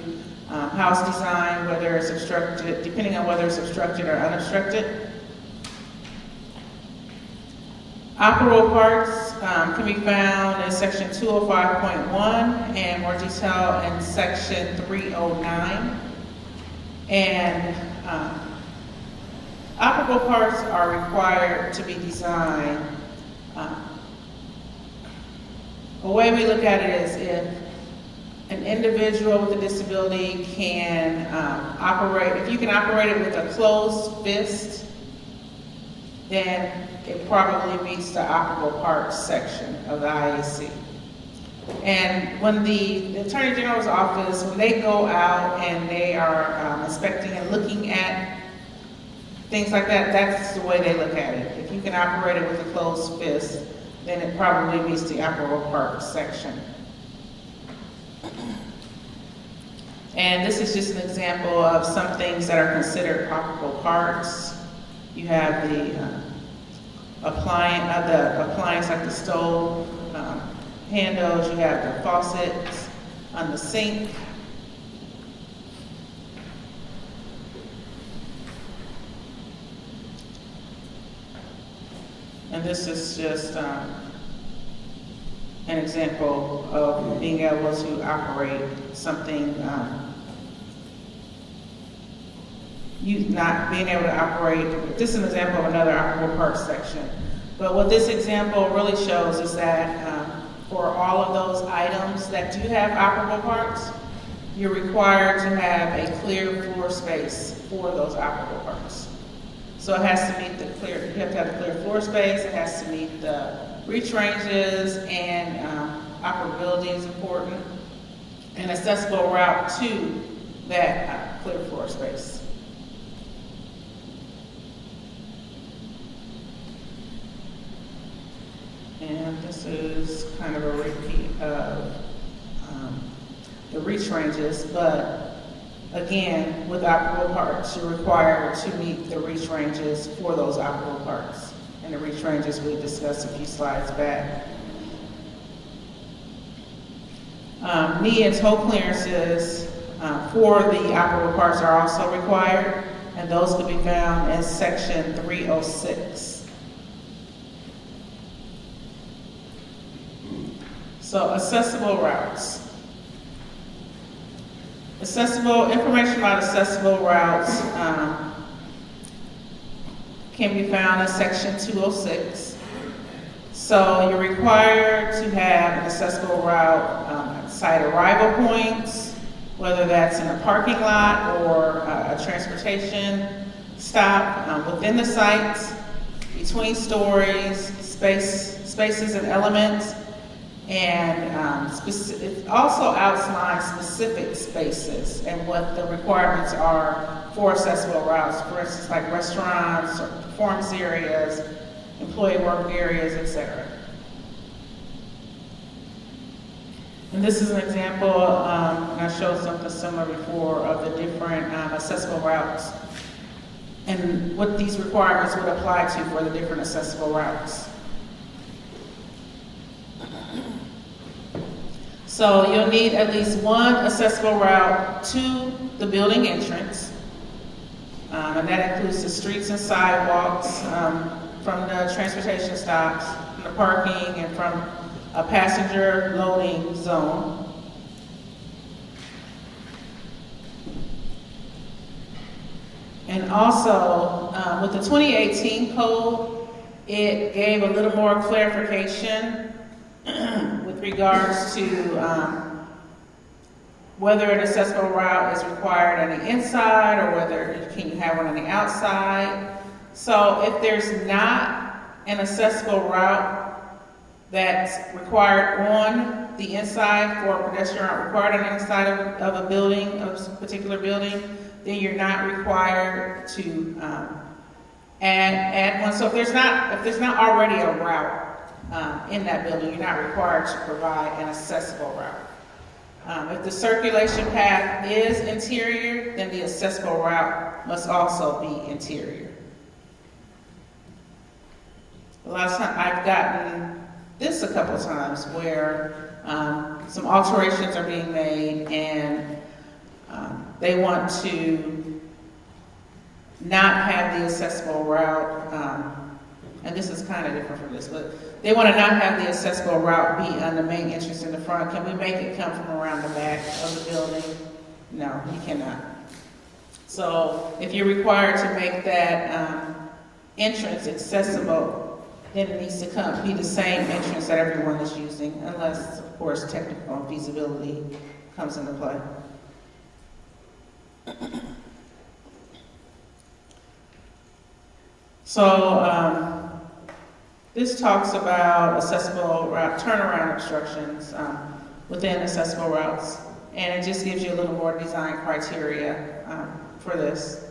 how it's designed, whether it's obstructed, depending on whether it's obstructed or unobstructed. Operable parts can be found in section 205.1 and more detail in section 309. And operable parts are required to be designed. The way we look at it is if an individual with a disability can operate, if you can operate it with a closed fist, then it probably meets the operable parts section of the IAC. And when the Attorney General's office, when they go out and they are inspecting and looking at things like that, that's the way they look at it. If you can operate it with a closed fist, then it probably meets the operable parts section. And this is just an example of some things that are considered operable parts. You have the appliance like the stove handles, you have the faucets on the sink. And this is just an example of being able to operate something, you not being able to operate. This is an example of another operable parts section. But what this example really shows is that for all of those items that do have operable parts, you're required to have a clear floor space for those operable parts. So it has to meet you have to have a clear floor space, it has to meet the reach ranges, and operability is important, and accessible route to that clear floor space. And this is kind of a repeat of the reach ranges, but again, with operable parts, you're required to meet the reach ranges for those operable parts. And the reach ranges we discussed a few slides back. Knee and toe clearances for the operable parts are also required, and those can be found in section 306. So accessible routes. Information about accessible routes can be found in section 206. So you're required to have an accessible route at site arrival points, whether that's in a parking lot or a transportation stop within the site, between stories, spaces and elements, and it also outlines specific spaces and what the requirements are for accessible routes. For instance, like restaurants, or performance areas, employee work areas, etc. And this is an example, and I showed something similar before, of the different accessible routes and what these requirements would apply to for the different accessible routes. So you'll need at least one accessible route to the building entrance, and that includes the streets and sidewalks, from the transportation stops, from the parking, and from a passenger loading zone. And also, with the 2018 code, it gave a little more clarification with regards to whether an accessible route is required on the inside or whether can you have one on the outside. So if there's not an accessible route that's required on the inside for a pedestrian route required on the inside of a building, of a particular building, then you're not required to add one. So if there's not already a route in that building, you're not required to provide an accessible route. If the circulation path is interior, then the accessible route must also be interior. A lot of times I've gotten this a couple times where some alterations are being made and they want to not have the accessible route, and this is kind of different from this, but they want to not have the accessible route be on the main entrance in the front. Can we make it come from around the back of the building? No, you cannot. So if you're required to make that entrance accessible, then it needs to be the same entrance that everyone is using, unless, of course, technical feasibility comes into play. So this talks about accessible route turnaround obstructions within accessible routes, and it just gives you a little more design criteria for this.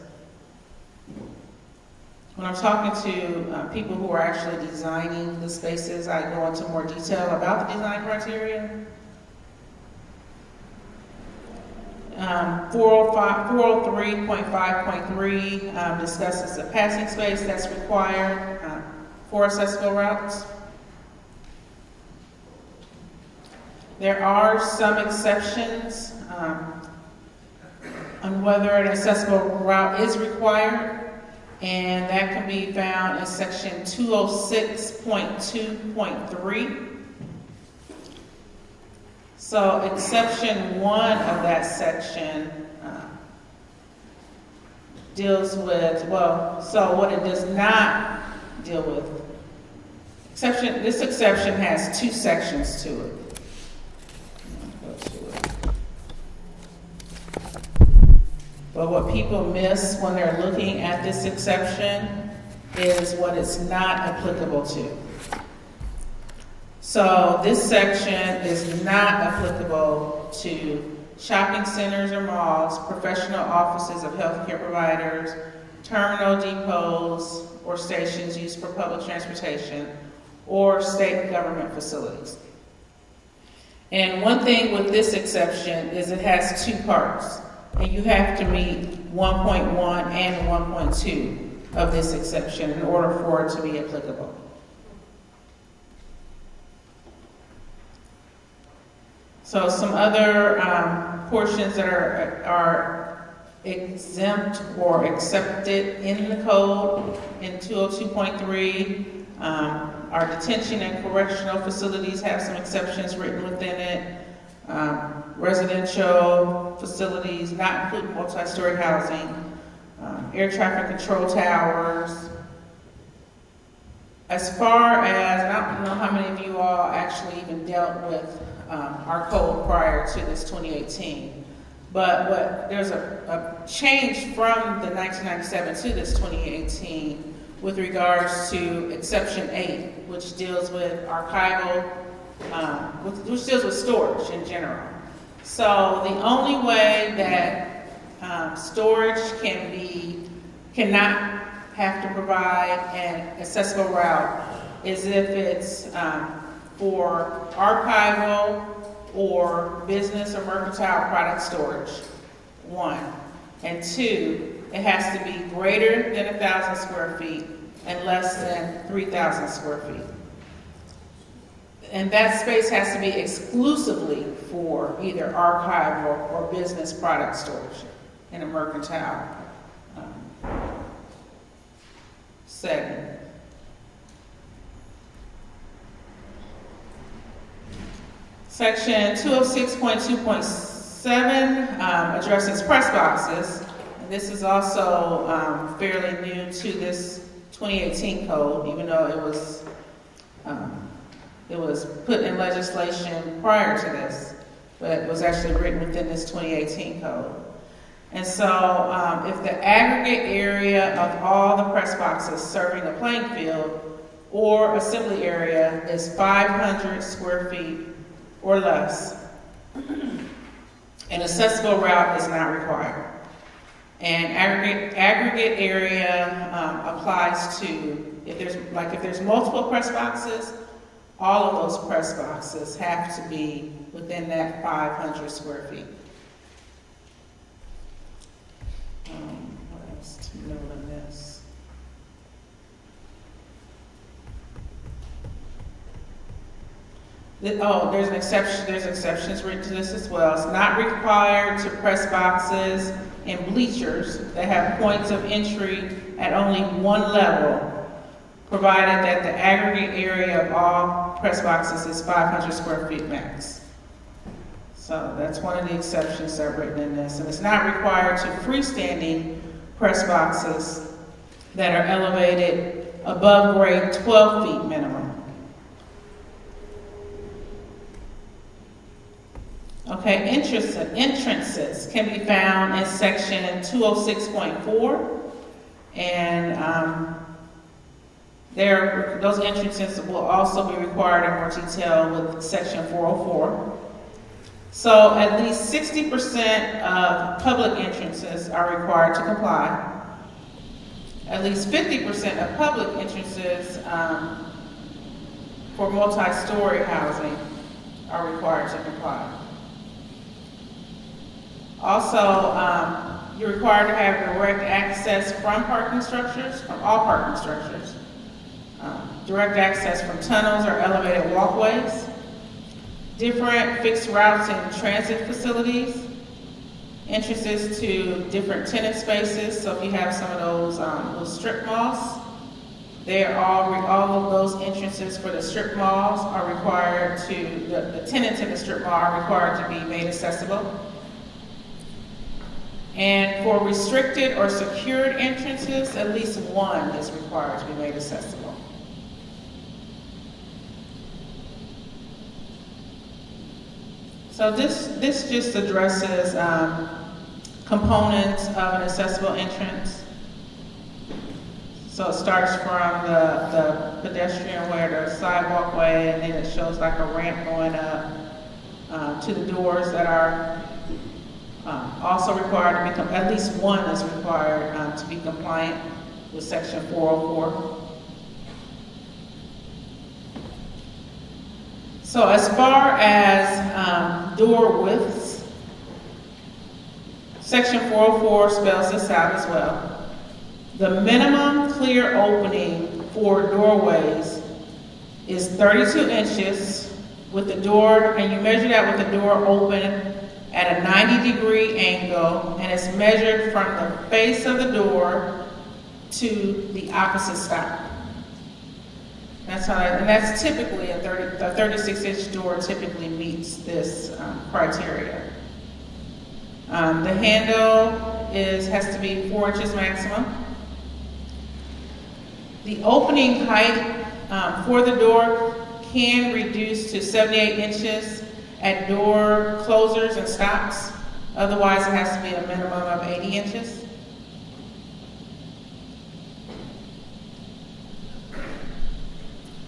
When I'm talking to people who are actually designing the spaces, I go into more detail about the design criteria. 403.5.3 discusses the passing space that's required for accessible routes. There are some exceptions on whether an accessible route is required, and that can be found in section 206.2.3. So exception 1 of that section deals with, so what it does not deal with. This exception has 2 sections to it. But what people miss when they're looking at this exception is what it's not applicable to. So this section is not applicable to shopping centers or malls, professional offices of healthcare providers, terminal depots or stations used for public transportation, or state government facilities. And one thing with this exception is it has 2 parts, and you have to meet 1.1 and 1.2 of this exception in order for it to be applicable. So some other portions that are exempt or accepted in the code in 202.3, our detention and correctional facilities have some exceptions written within it. Residential facilities, not including multi-story housing, air traffic control towers, As far as, and I don't know how many of you all actually even dealt with our code prior to this 2018, but there's a change from the 1997 to this 2018 with regards to exception 8, which deals with archival, which deals with storage in general. So the only way that storage cannot have to provide an accessible route is if it's for archival or business or mercantile product storage, 1. And 2, it has to be greater than 1,000 square feet and less than 3,000 square feet. And that space has to be exclusively for either archival or business product storage in a mercantile setting. Section 206.2.7 addresses press boxes. And this is also fairly new to this 2018 code, even though it was put in legislation prior to this, but it was actually written within this 2018 code. And so if the aggregate area of all the press boxes serving a playing field or assembly area is 500 square feet or less, an accessible route is not required. And aggregate area applies to, if there's multiple press boxes, all of those press boxes have to be within that 500 square feet. What else to note on this? There's an exception. There's exceptions written to this as well. It's not required to press boxes and bleachers that have points of entry at only one level, provided that the aggregate area of all press boxes is 500 square feet max. So that's one of the exceptions that are written in this. And it's not required to freestanding press boxes that are elevated above grade 12 feet minimum. Okay, entrances can be found in section 206.4, and those entrances will also be required in more detail with section 404. So at least 60% of public entrances are required to comply. At least 50% of public entrances for multi-story housing are required to comply. Also, you're required to have direct access from parking structures, from all parking structures. Direct access from tunnels or elevated walkways. Different fixed routes and transit facilities. Entrances to different tenant spaces. So if you have some of those strip malls, all of those entrances for the strip malls are required the tenants in the strip mall are required to be made accessible. And for restricted or secured entrances, at least one is required to be made accessible. So this just addresses components of an accessible entrance. So it starts from the pedestrian way or the sidewalk way, and then it shows like a ramp going up to the doors that are also required to be, at least one is required to be compliant with section 404. So as far as door widths, section 404 spells this out as well. The minimum clear opening for doorways is 32 inches with the door, and you measure that with the door open at a 90-degree angle, and it's measured from the face of the door to the opposite side. That's typically a 36-inch door typically meets this criteria. The handle has to be 4 inches maximum. The opening height for the door can reduce to 78 inches at door closers and stops. Otherwise, it has to be a minimum of 80 inches.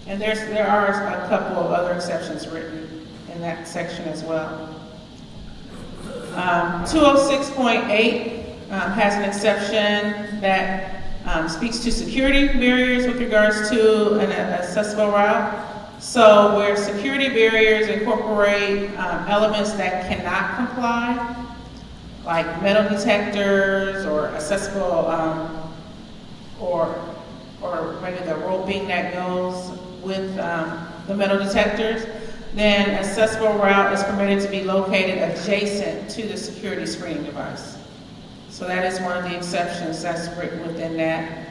And there are a couple of other exceptions written in that section as well. 206.8 has an exception that speaks to security barriers with regards to an accessible route. So where security barriers incorporate elements that cannot comply, like metal detectors or accessible, or maybe the roping that goes with the metal detectors, then accessible route is permitted to be located adjacent to the security screening device. So that is one of the exceptions that's written within that.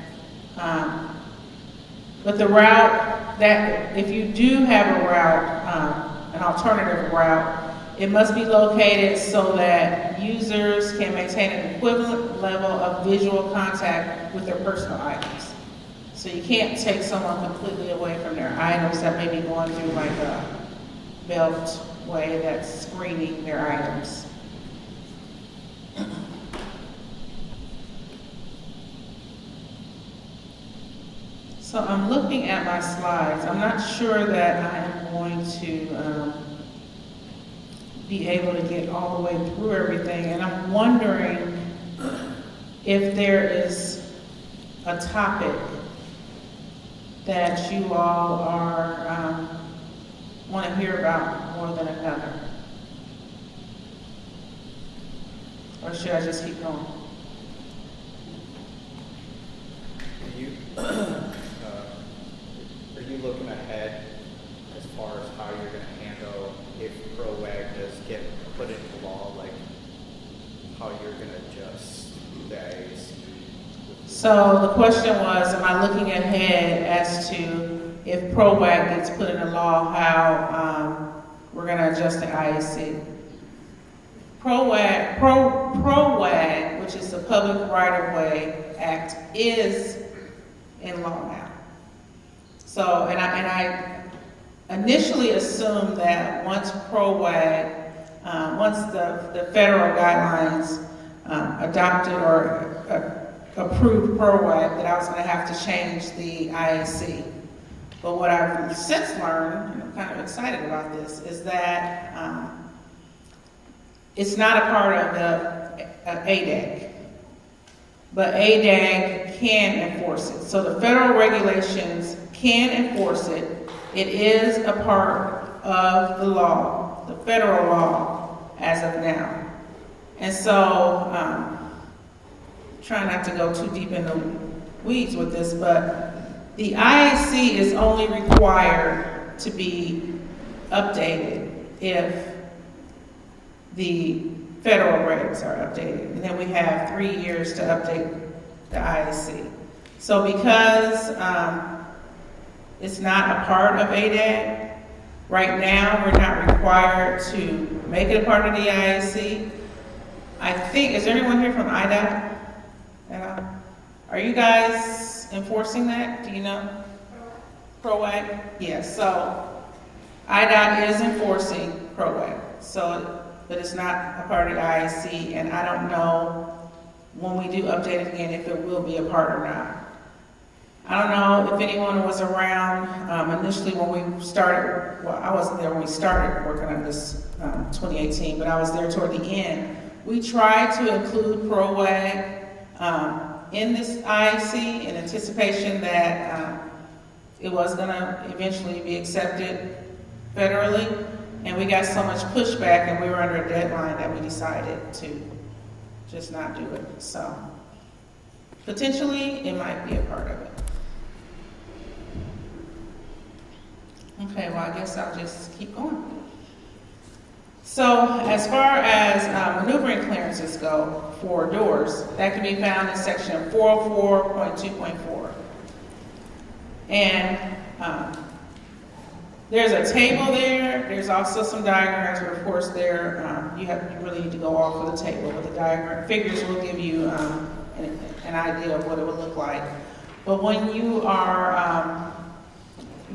But the route, that if you do have a route, an alternative route, it must be located so that users can maintain an equivalent level of visual contact with their personal items. So you can't take someone completely away from their items that may be going through like a belt way that's screening their items. So I'm looking at my slides. I'm not sure that I am going to be able to get all the way through everything, and I'm wondering if there is a topic that you all are want to hear about more than another, or should I just keep going? Are you looking ahead as far as how you're going to handle if ProWag does get put into law, like how you're going to adjust the AAC? So the question was, am I looking ahead as to if ProWag gets put into law, how we're going to adjust the IAC? ProWag, which is the Public Right-of-Way Act, is in law now. So, and I initially assumed that once ProWag, once the federal guidelines adopted or approved ProWag, that I was going to have to change the IAC. But what I've since learned, and I'm kind of excited about this, is that it's not a part of the ADAG. But ADAG can enforce it. So the federal regulations can enforce it. It is a part of the law, the federal law, as of now. And so, try not to go too deep in the weeds with this, but the IAC is only required to be updated if the federal regs are updated. And then we have 3 years to update the IAC. So because it's not a part of ADAG, right now we're not required to make it a part of the IAC. I think, is there anyone here from IDOT? Are you guys enforcing that? Do you know? ProWag? Yes, so IDOT is enforcing ProWag. So, but it's not a part of the IAC, and I don't know when we do update it again if it will be a part or not. I don't know if anyone was around initially when we started. Well, I wasn't there when we started working on this 2018, but I was there toward the end. We tried to include ProWag in this IAC in anticipation that it was going to eventually be accepted federally, and we got so much pushback and we were under a deadline that we decided to just not do it. So potentially it might be a part of it. Okay, well, I guess I'll just keep going. So as far as maneuvering clearances go for doors, that can be found in section 404.2.4. And there's a table there. There's also some diagrams, but of course there you really need to go off of the table. But the diagram figures will give you an idea of what it would look like. But when you are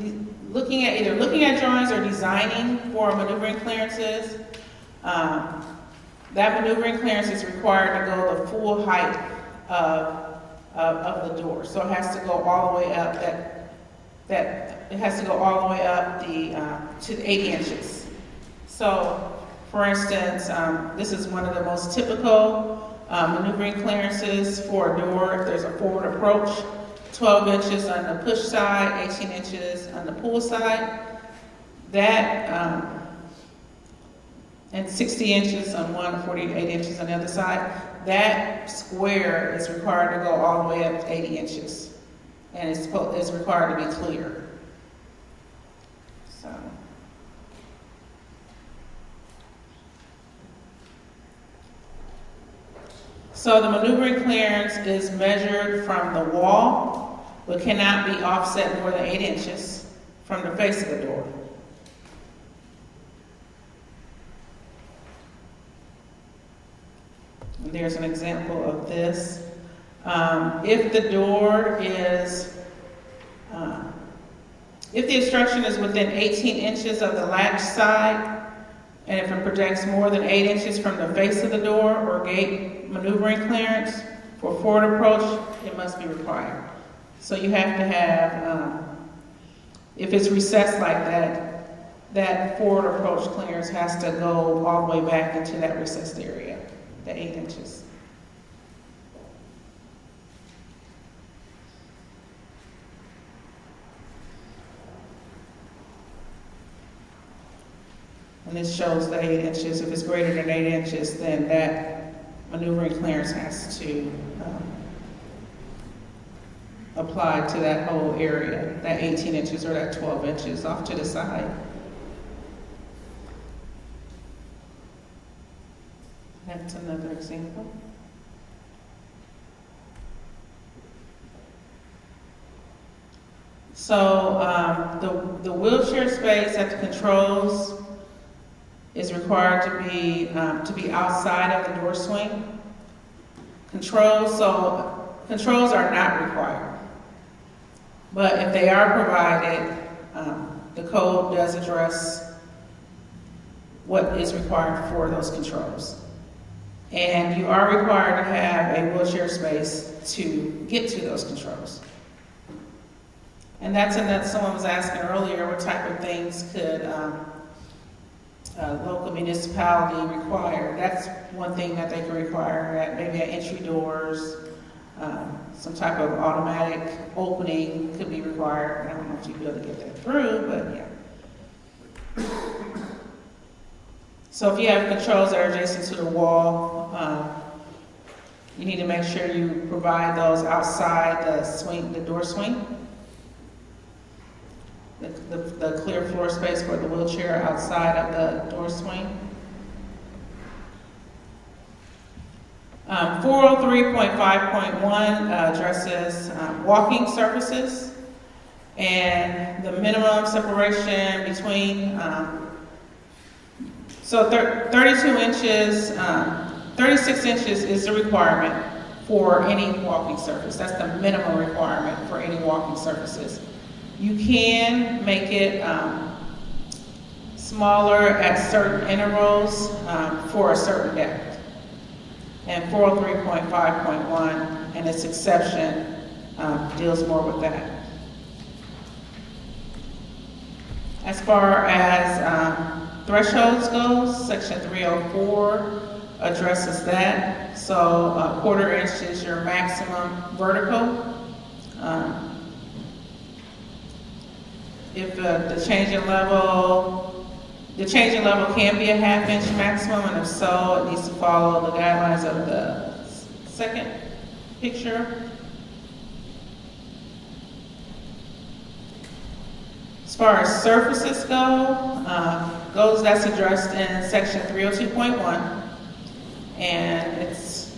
either looking at drawings or designing for maneuvering clearances, that maneuvering clearance is required to go the full height of the door. So it has to go all the way up it has to go all the way up to the 80 inches. So, for instance, this is one of the most typical maneuvering clearances for a door. If there's a forward approach, 12 inches on the push side, 18 inches on the pull side. That, and 60 inches on one, 48 inches on the other side. That square is required to go all the way up to 80 inches. And it's required to be clear. So the maneuvering clearance is measured from the wall, but cannot be offset more than 8 inches from the face of the door. And there's an example of this. If the door is, if the obstruction is within 18 inches of the latch side, and if it projects more than 8 inches from the face of the door or gate maneuvering clearance for forward approach, it must be required. So you have to have, if it's recessed like that, that forward approach clearance has to go all the way back into that recessed area, the 8 inches. And this shows the 8 inches. If it's greater than 8 inches, then that maneuvering clearance has to apply to that whole area, that 18 inches or that 12 inches off to the side. That's another example. So the wheelchair space at the controls is required to be outside of the door swing. Controls are not required. But if they are provided, the code does address what is required for those controls. And you are required to have a wheelchair space to get to those controls. And that's someone was asking earlier, what type of things could a local municipality require? That's one thing that they can require, maybe at entry doors, some type of automatic opening could be required. I don't know if you'd be able to get that through, but yeah. So if you have controls that are adjacent to the wall, you need to make sure you provide those outside the door swing. The clear floor space for the wheelchair outside of the door swing. 403.5.1 addresses walking surfaces and the minimum separation between, 32 inches, 36 inches is the requirement for any walking surface. That's the minimum requirement for any walking surfaces. You can make it smaller at certain intervals for a certain depth. And 403.5.1 and its exception deals more with that. As far as thresholds goes, section 304 addresses that. So a quarter inch is your maximum vertical. If the changing level can be a ½ inch maximum, and if so, it needs to follow the guidelines of the second picture. As far as surfaces goes, that's addressed in section 302.1, and it's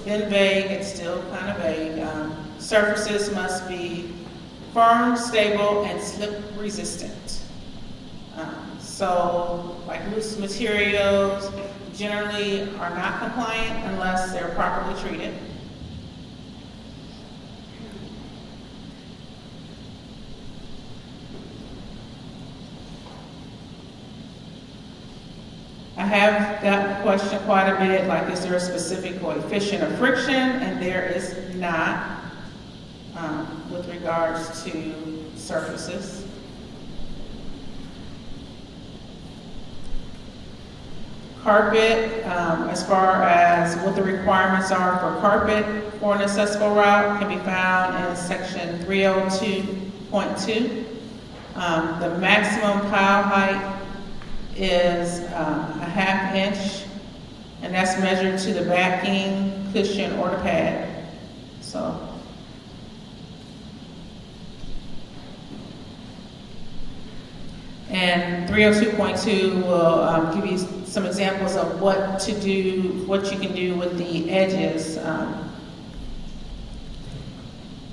been vague, it's still kind of vague. Surfaces must be firm, stable, and slip resistant. So, like loose materials generally are not compliant unless they're properly treated. I have gotten questioned quite a bit, like is there a specific coefficient of friction? And there is not with regards to surfaces. Carpet, as far as what the requirements are for carpet for an accessible route, can be found in section 302.2. The maximum pile height is a ½ inch, and that's measured to the backing, cushion, or the pad. So, and 302.2 will give you some examples of what to do, what you can do with the edges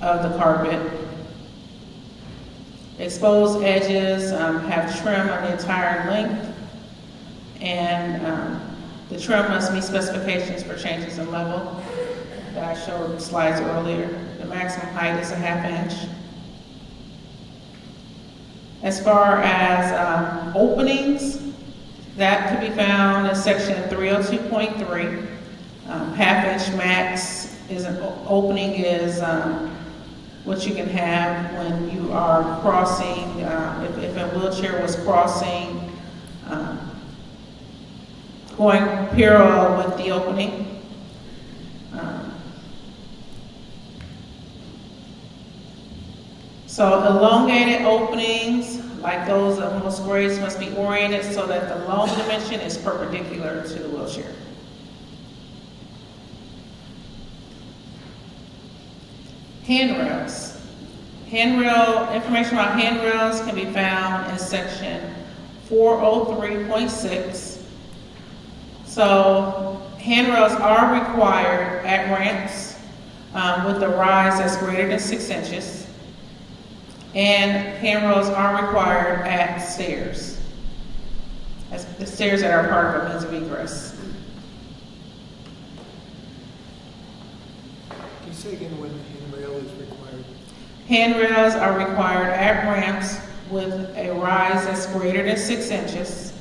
of the carpet. Exposed edges have trim on the entire length, and the trim must meet specifications for changes in level that I showed slides earlier. The maximum height is a ½ inch. As far as openings, that could be found in section 302.3. ½ inch max is an opening is what you can have when you are crossing, if a wheelchair was crossing, going parallel with the opening. So elongated openings, like those of most grades, must be oriented so that the long dimension is perpendicular to the wheelchair. Handrails. Information about handrails can be found in section 403.6. So handrails are required at ramps with a rise that's greater than 6 inches. And handrails are required at stairs. As the stairs that are part of a means of egress. Can you say again when the handrail is required? Handrails are required at ramps with a rise that's greater than 6 inches,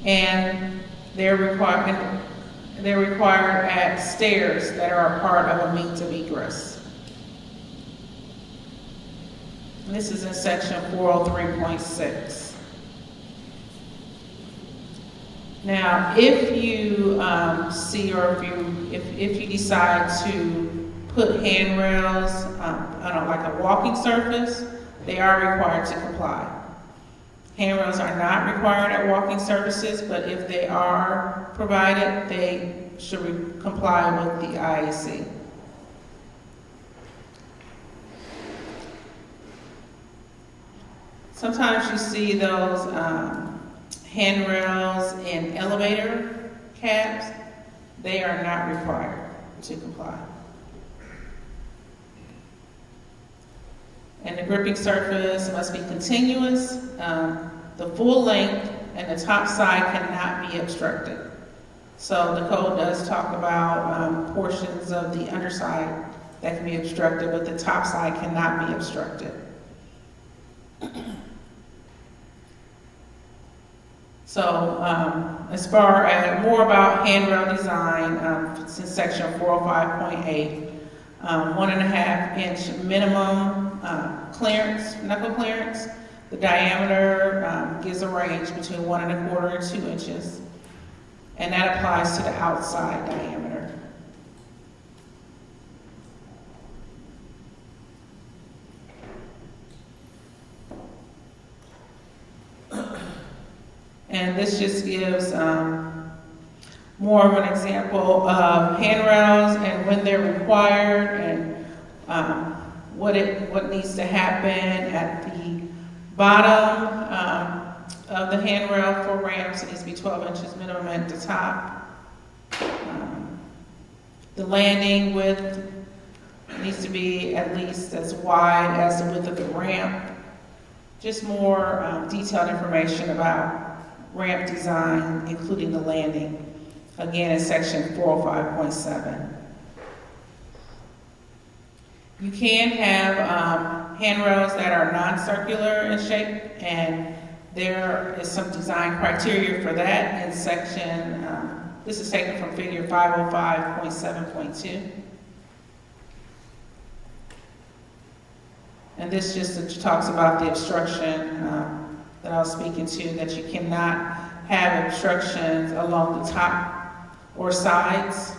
and they're required at stairs that are a part of a means of egress. And this is in section 403.6. Now, if you see, or if you decide to put handrails on like a walking surface, they are required to comply. Handrails are not required at walking surfaces, but if they are provided, they should comply with the IAC. Sometimes you see those handrails in elevator cabs. They are not required to comply. And the gripping surface must be continuous. The full length and the top side cannot be obstructed. So the code does talk about portions of the underside that can be obstructed, but the top side cannot be obstructed. So as far as more about handrail design, it's in section 405.8, 1.5 inch minimum clearance, knuckle clearance. The diameter gives a range between 1.25 and 2 inches, and that applies to the outside diameter. And this just gives more of an example of handrails and when they're required and what needs to happen at the bottom of the handrail for ramps. It needs to be 12 inches minimum at the top. The landing width needs to be at least as wide as the width of the ramp. Just more detailed information about ramp design, including the landing, again in section 405.7. You can have handrails that are non-circular in shape, and There is some design criteria for that in section, this is taken from figure 505.7.2. And this just talks about the obstruction that I was speaking to, that you cannot have obstructions along the top or sides,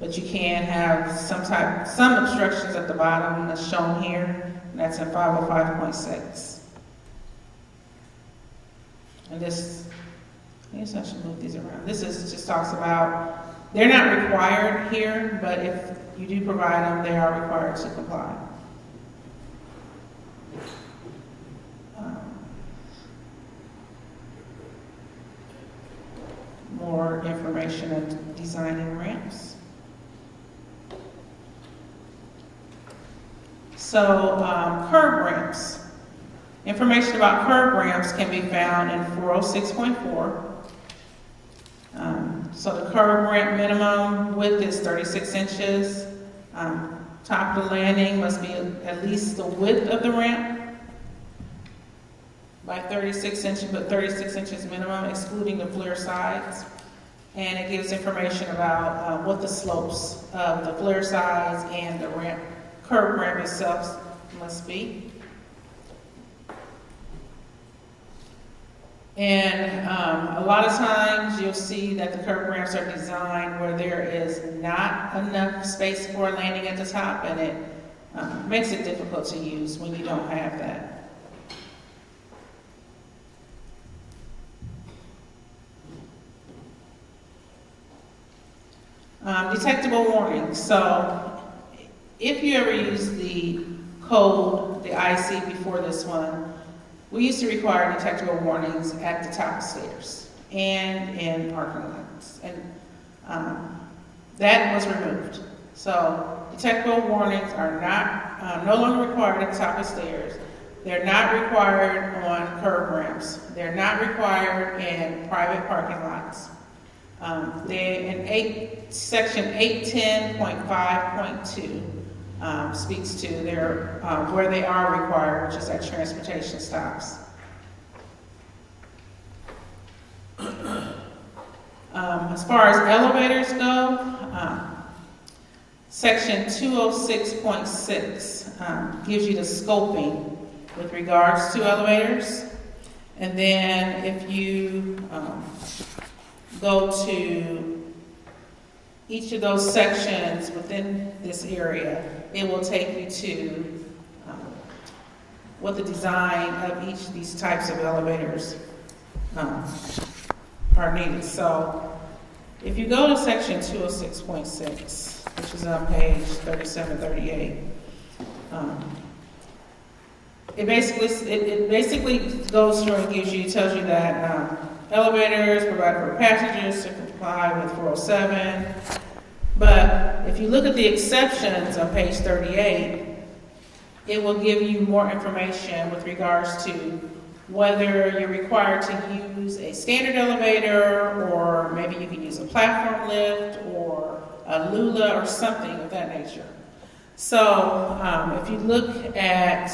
but you can have some obstructions at the bottom that's shown here, and that's in 505.6. And this, I guess I should move these around. This just talks about, they're not required here, but if you do provide them, they are required to comply. More information on designing ramps. So, curb ramps. Information about curb ramps can be found in 406.4. So the curb ramp minimum width is 36 inches. Top of the landing must be at least the width of the ramp by 36 inches, but 36 inches minimum, excluding the flare sides. And it gives information about what the slopes of the flare sides and the ramp, curb ramp itself must be. And a lot of times you'll see that the curb ramps are designed where there is not enough space for a landing at the top, and it makes it difficult to use when you don't have that. Detectable warnings. So if you ever use the code, the IC before this one, we used to require detectable warnings at the top of stairs and in parking lots. And that was removed. So detectable warnings are not no longer required at the top of stairs. They're not required on curb ramps. They're not required in private parking lots. Section 810.5.2 speaks to their where they are required, which is at transportation stops. As far as elevators go, section 206.6 gives you the scoping with regards to elevators. And then if you go to each of those sections within this area, it will take you to what the design of each of these types of elevators are needed. So if you go to section 206.6, which is on page 3738, it basically goes through and tells you that elevators provided for passengers to comply with 407. But if you look at the exceptions on page 38, it will give you more information with regards to whether you're required to use a standard elevator, or maybe you can use a platform lift or a Lula or something of that nature. So if you look at,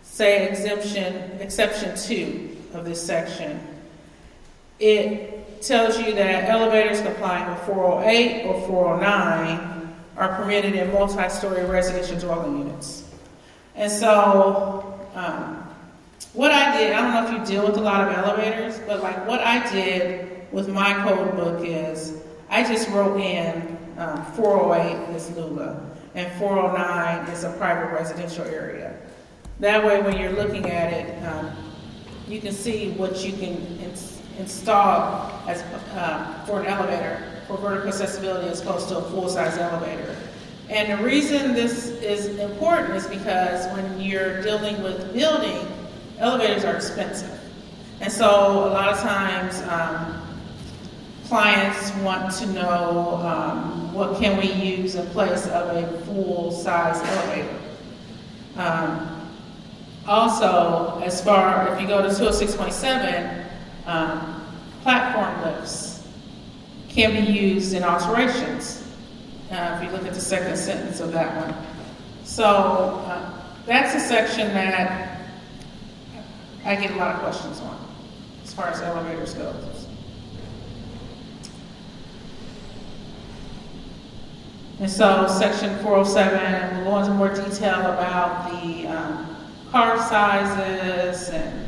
say, exception 2 of this section, it tells you that elevators complying with 408 or 409 are permitted in multi-story residential dwelling units. And so what I did, I don't know if you deal with a lot of elevators, but like what I did with my code book is I just wrote in 408 is Lula and 409 is a private residential area. That way when you're looking at it, you can see what you can install as for an elevator for vertical accessibility as opposed to a full-size elevator. And the reason this is important is because when you're dealing with building, elevators are expensive. And so a lot of times clients want to know what can we use in place of a full-size elevator. Also, as far, if you go to 206.7, platform lifts can be used in alterations, if you look at the second sentence of that one. So that's a section that I get a lot of questions on, as far as elevators goes. And so section 407 will go into more detail about the car sizes and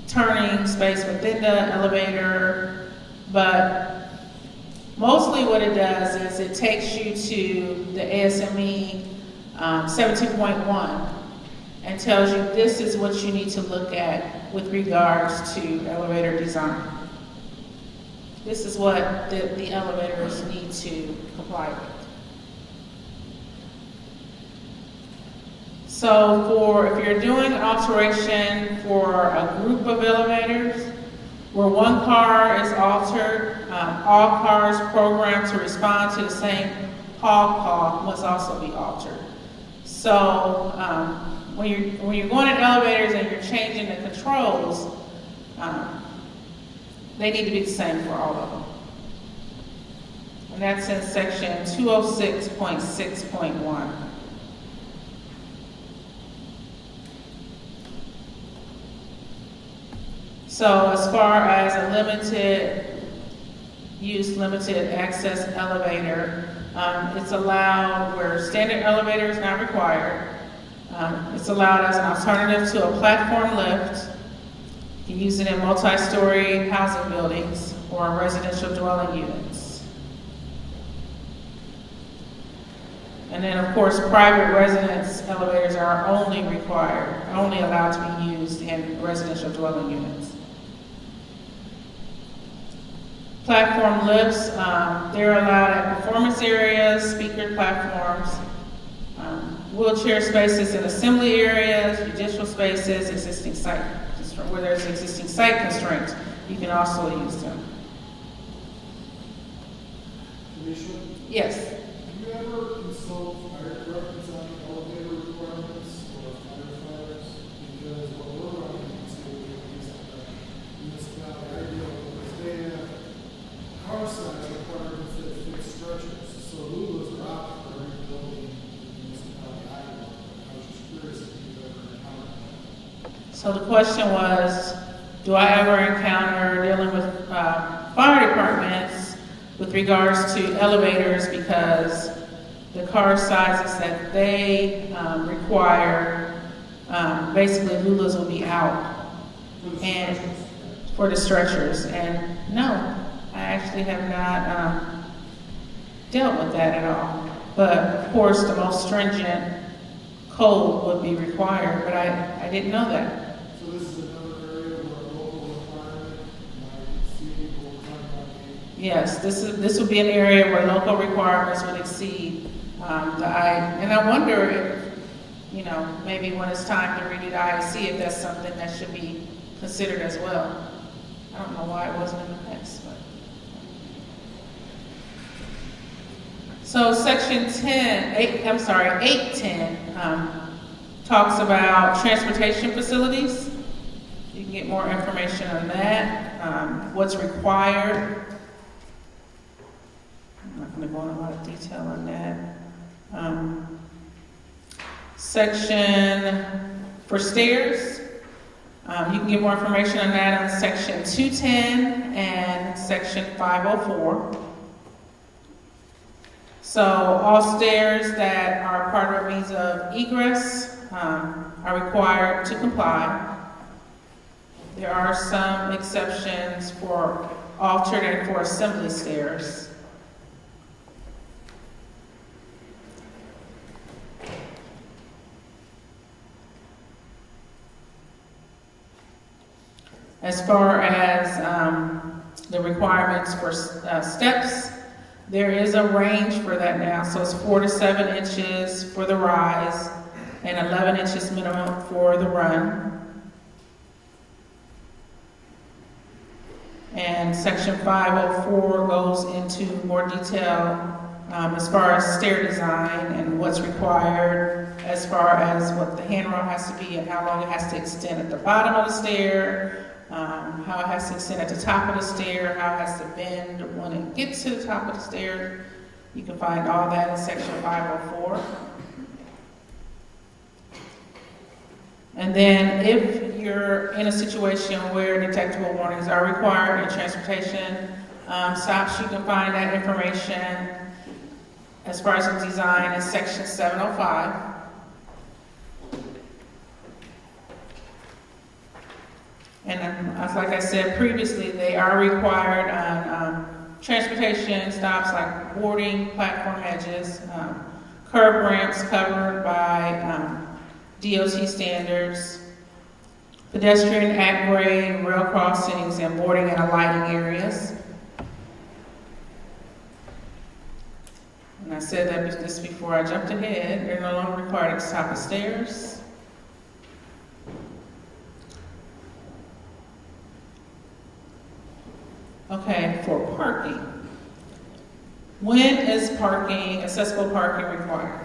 turning space within the elevator, but mostly what it does is it takes you to the ASME 17.1 and tells you this is what you need to look at with regards to elevator design. This is what the elevators need to comply with. So if you're doing an alteration for a group of elevators, where one car is altered, all cars programmed to respond to the same hall call must also be altered. So when you're going in elevators and you're changing the controls, they need to be the same for all of them. And that's in section 206.6.1. So as far as a limited use, limited access elevator, it's allowed where standard elevator is not required. It's allowed as an alternative to a platform lift. You can use it in multi-story housing buildings or in residential dwelling units. And then, of course, private residence elevators are only allowed to be used in residential dwelling units. Platform lifts, they're allowed at performance areas, speaker platforms, wheelchair spaces in assembly areas, judicial spaces, where there's existing site constraints, you can also use them. Felicia, Yes. have you ever consult fire departments on elevator requirements or firefighters? Because what we're running into is municipality ideal, because they have car size requirements that fit structures. So Lulas are out for every building in the municipality ideal. I was just curious if you've ever encountered that. So the question was, do I ever encounter dealing with fire departments with regards to elevators because the car sizes that they require, basically Lulas will be out and for the stretchers. And no, I actually have not dealt with that at all. But of course, the most stringent code would be required, but I didn't know that. So this is another area where local requirement, see people talking about the Yes, this would be an area where local requirements would exceed and I wonder if, maybe when it's time to redo the IAC, if that's something that should be considered as well. I don't know why it wasn't in the past, but. So section 810 talks about transportation facilities. You can get more information on that, what's required. I'm not going to go into a lot of detail on that. Section for stairs, you can get more information on that on section 210 and section 504. So all stairs that are part of a means of egress are required to comply. There are some exceptions for altered and for assembly stairs. As far as the requirements for steps, there is a range for that now. So it's 4 to 7 inches for the rise and 11 inches minimum for the run. And section 504 goes into more detail as far as stair design and what's required, as far as what the handrail has to be and how long it has to extend at the bottom of the stair, how it has to extend at the top of the stair, how it has to bend when it gets to the top of the stair. You can find all that in section 504. And And then if you're in a situation where detectable warnings are required in transportation stops, you can find that information as far as the design in section 705. And like I said previously, they are required on transportation stops like boarding, platform edges, curb ramps covered by DOT standards, pedestrian at-grade, rail crossings, and boarding and alighting areas. And I said that this before I jumped ahead. They're no longer required at the top of stairs. Okay, for parking. When is parking, accessible parking required?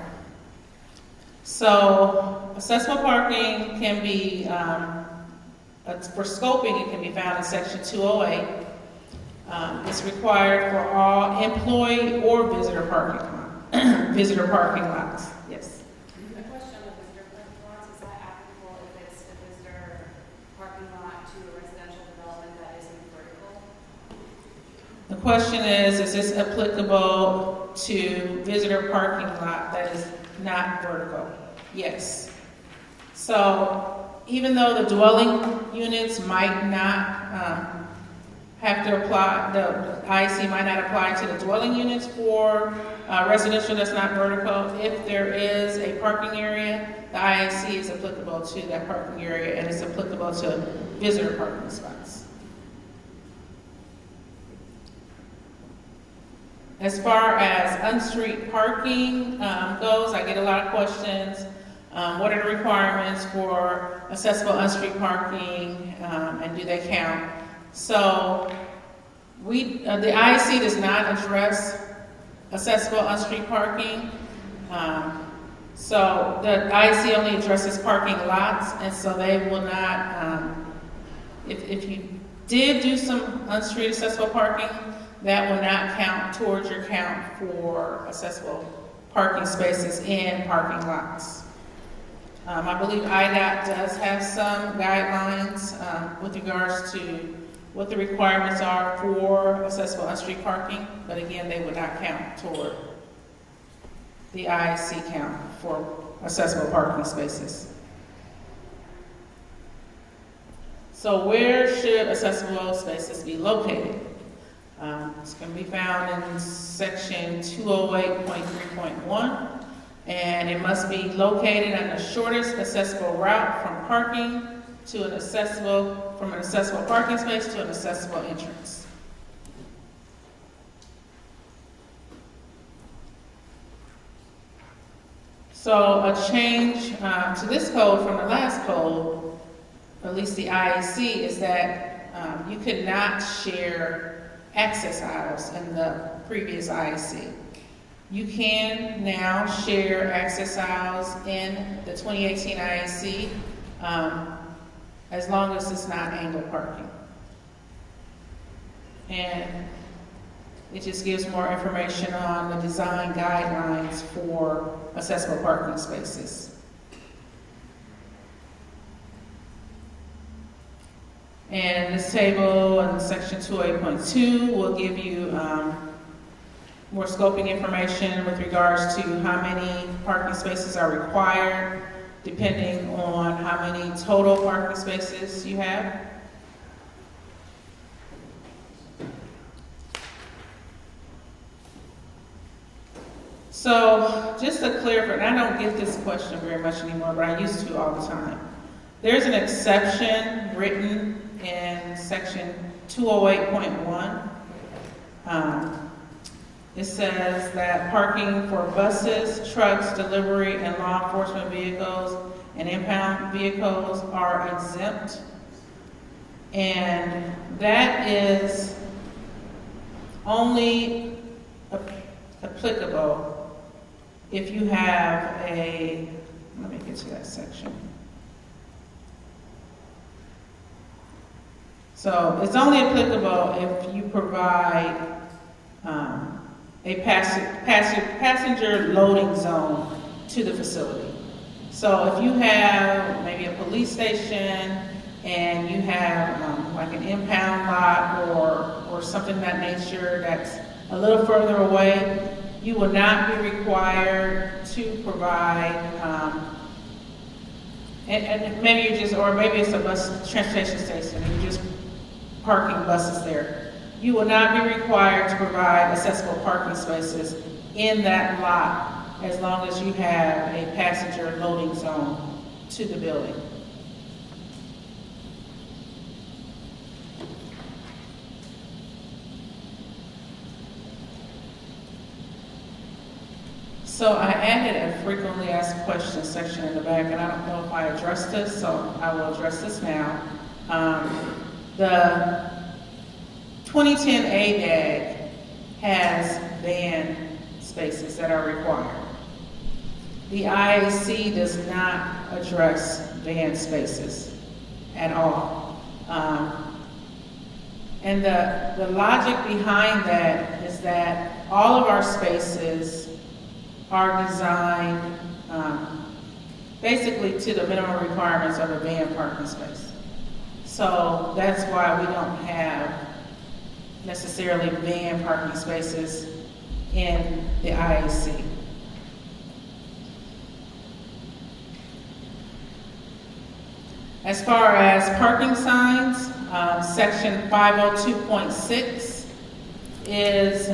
So, accessible parking can be, for scoping, it can be found in section 208. It's required for all employee or visitor parking lots. Yes. A question on the visitor parking lots, is that applicable if it's a visitor parking lot to a residential development that isn't vertical? The question is this applicable to visitor parking lot that is not vertical? Yes. So even though the dwelling units might not have to apply, the IC might not apply to the dwelling units for residential that's not vertical, if there is a parking area, the IAC is applicable to that parking area and it's applicable to visitor parking spots. As far as on-street parking goes, I get a lot of questions. What are the requirements for accessible on-street parking and do they count? So the IEC does not address accessible on-street parking. So the IEC only addresses parking lots, and so they will not, if you did do some on-street accessible parking, that will not count towards your count for accessible parking spaces in parking lots. I believe IDOT does have some guidelines with regards to what the requirements are for accessible on-street parking, but again, they would not count toward the IC count for accessible parking spaces. So where should accessible spaces be located? It's going to be found in section 208.3.1. And it must be located on the shortest accessible route from parking to an accessible, from an accessible parking space to an accessible entrance. So a change to this code from the last code, at least the IEC, is that you could not share access aisles in the previous IEC. You can now share access aisles in the 2018 IEC as long as it's not angled parking. And it just gives more information on the design guidelines for accessible parking spaces. And this table in section 208.2 will give you more scoping information with regards to how many parking spaces are required, depending on how many total parking spaces you have. So just to clarify, and I don't get this question very much anymore, but I used to all the time. There's an exception written in section 208.1. It says that parking for buses, trucks, delivery, and law enforcement vehicles and impound vehicles are exempt. And that is only applicable if you have a, let me get to that section. So it's only applicable if you provide a passenger loading zone to the facility. So if you have maybe a police station and you have like an impound lot or something of that nature that's a little further away, you will not be required to provide, and maybe you just, or maybe it's a bus transportation station, and you're just parking buses there. You will not be required to provide accessible parking spaces in that lot as long as you have a passenger loading zone to the building. So I added a frequently asked questions section in the back, and I don't know if I addressed this, so I will address this now. The 2010 ADAG has van spaces that are required. The IAC does not address van spaces at all. And the logic behind that is that all of our spaces are designed basically to the minimum requirements of a van parking space. So that's why we don't have necessarily van parking spaces in the IAC. As far as parking signs, section 502.6 is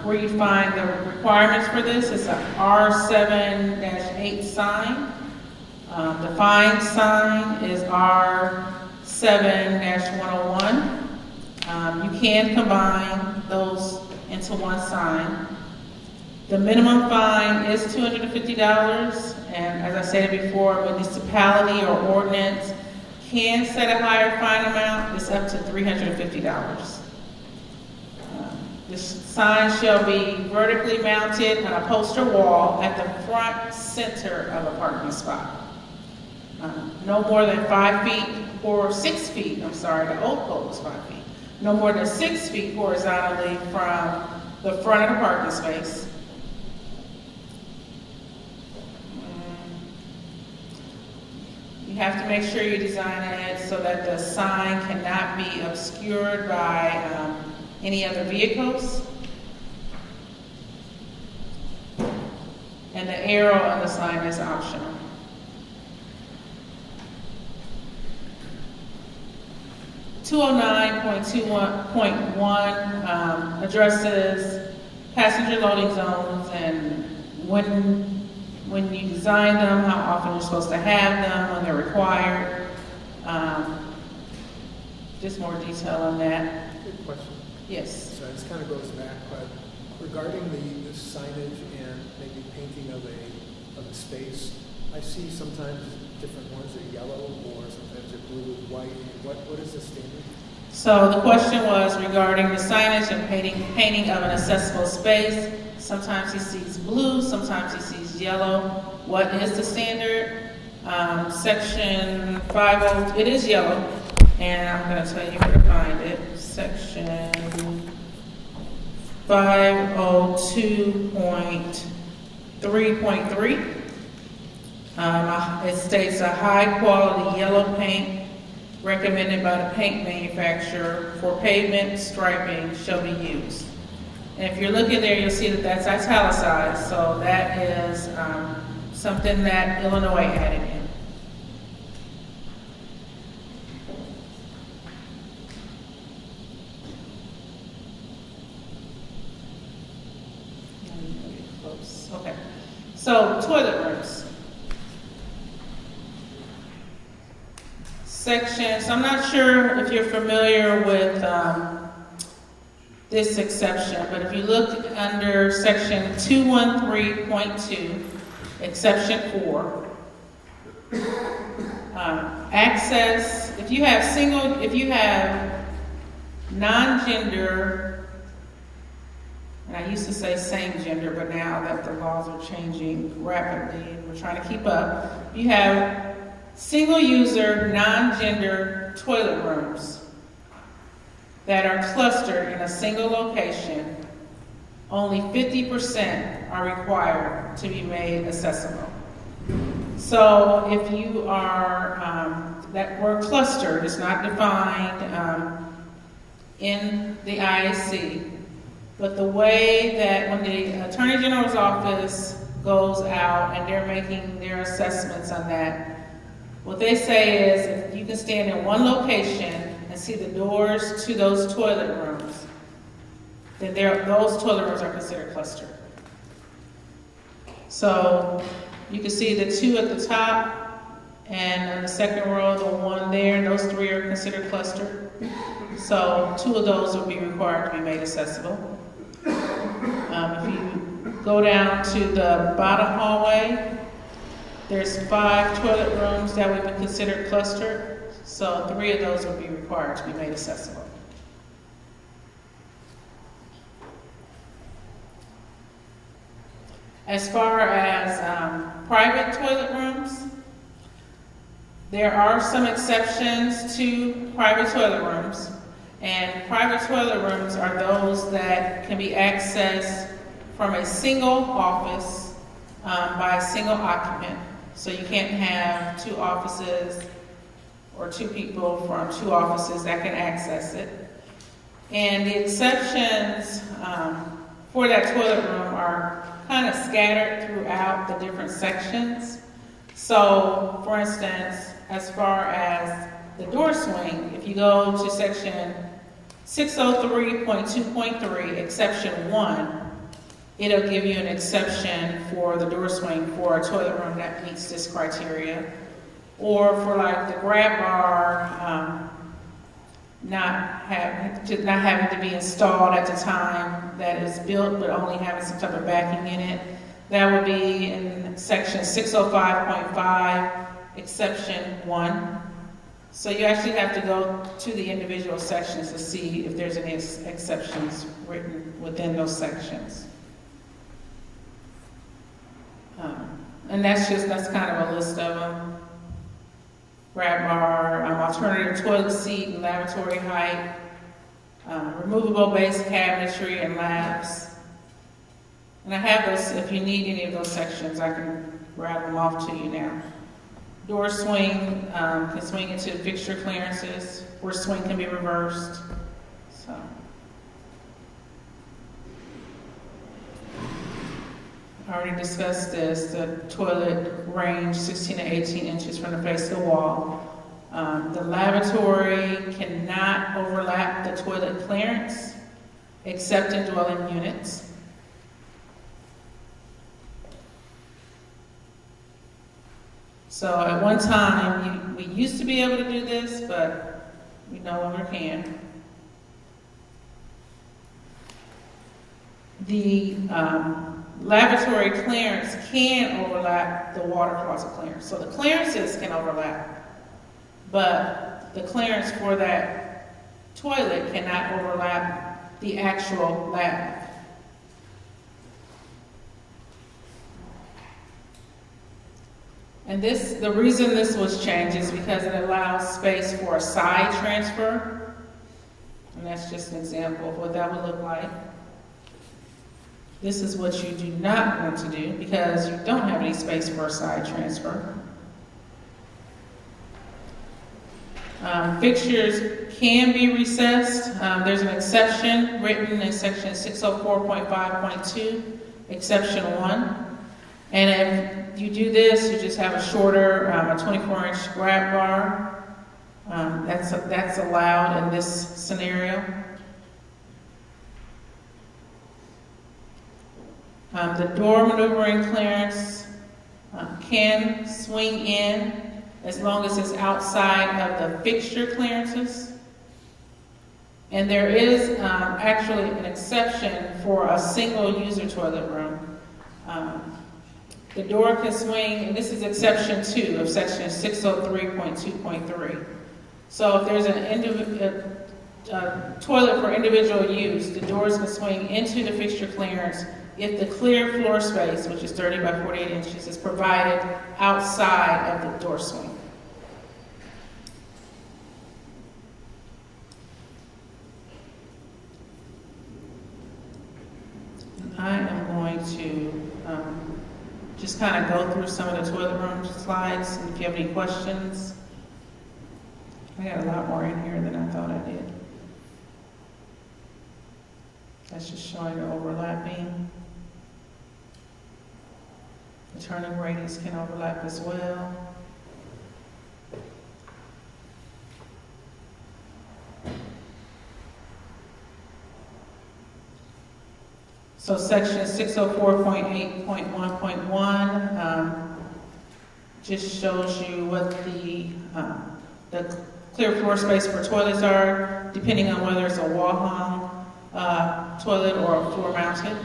where you find the requirements for this. It's an R7-8 sign. The fine sign is R7-101. You can combine those into one sign. The minimum fine is $250, and as I said before, a municipality or ordinance can set a higher fine amount. It's up to $350. The sign shall be vertically mounted on a poster wall at the front center of a parking spot. No more than 5 feet or 6 feet, I'm sorry, the old code was 5 feet. No more than 6 feet horizontally from the front of the parking space. You have to make sure you design it so that the sign cannot be obscured by any other vehicles. And the arrow on the sign is optional. .21 addresses passenger loading zones and when you design them, how often you're supposed to have them, when they're required. Just more detail on that. Good question. Yes. So this kind of goes back, but regarding the signage and maybe painting of a space, I see sometimes different ones are yellow or sometimes they're blue with white. What is the standard? So the question was regarding the signage and painting of an accessible space. Sometimes he sees blue, sometimes he sees yellow. What is the standard? Section 50, it is yellow, and I'm going to tell you where to find it. Section 502.3.3. It states a high quality yellow paint recommended by the paint manufacturer for pavement striping shall be used. And if you're looking there, you'll see that that's italicized, so that is something that Illinois added in. Okay, so toilet rooms. Section, so I'm not sure if you're familiar with this exception, but if you look under section 213.2, exception 4, access, if you have non-gender, and I used to say same gender, but now that the laws are changing rapidly and we're trying to keep up, you have single-user, non-gender toilet rooms that are clustered in a single location. Only 50% are required to be made accessible. So if you are, that word clustered is not defined in the IAC, but the way that when the Attorney General's office goes out and they're making their assessments on that, what they say is if you can stand in one location and see the doors to those toilet rooms, then those toilet rooms are considered clustered. So you can see the two at the top, and on the second row, the one there, those three are considered clustered. So 2 of those will be required to be made accessible. If you go down to the bottom hallway, there's 5 toilet rooms that would be considered clustered. So 3 of those would be required to be made accessible. As far as private toilet rooms, there are some exceptions to private toilet rooms. And private toilet rooms are those that can be accessed from a single office by a single occupant. So you can't have 2 offices or 2 people from 2 offices that can access it. And the exceptions for that toilet room are kind of scattered throughout the different sections. So, for instance, as far as the door swing, if you go to section 603.2.3, exception 1, it'll give you an exception for the door swing for a toilet room that meets this criteria. Or for like the grab bar, not having to be installed at the time that it's built, but only having some type of backing in it. That would be in section 605.5, exception 1. So you actually have to go to the individual sections to see if there's any exceptions written within those sections. And that's kind of a list of them. Grab bar, alternative toilet seat and lavatory height, removable base cabinetry and labs. And I have those, if you need any of those sections, I can grab them off to you now. Door swing can swing into fixture clearances, or swing can be reversed. So. I already discussed this, the toilet range 16 to 18 inches from the face of the wall. The lavatory cannot overlap the toilet clearance except in dwelling units. So at one time, we used to be able to do this, but we no longer can. The lavatory clearance can overlap the water closet clearance. So the clearances can overlap, but the clearance for that toilet cannot overlap the actual lab. And the reason this was changed is because it allows space for a side transfer. And that's just an example of what that would look like. This is what you do not want to do because you don't have any space for a side transfer. Fixtures can be recessed. There's an exception written in section 604.5.2, exception 1. And if you do this, you just have a shorter, a 24-inch grab bar. That's allowed in this scenario. The door maneuvering clearance can swing in as long as it's outside of the fixture clearances. And there is actually an exception for a single user toilet room. The door can swing, and this is exception 2 of section 603.2.3. So if there's a toilet for individual use, the doors can swing into the fixture clearance if the clear floor space, which is 30 by 48 inches, is provided outside of the door swing. I am going to just kind of go through some of the toilet room slides, and if you have any questions. I got a lot more in here than I thought I did. That's just showing the overlapping. The turning radius can overlap as well. So section 604.8.1.1 just shows you what the clear floor space for toilets are, depending on whether it's a wall-hung toilet or a floor-mounted.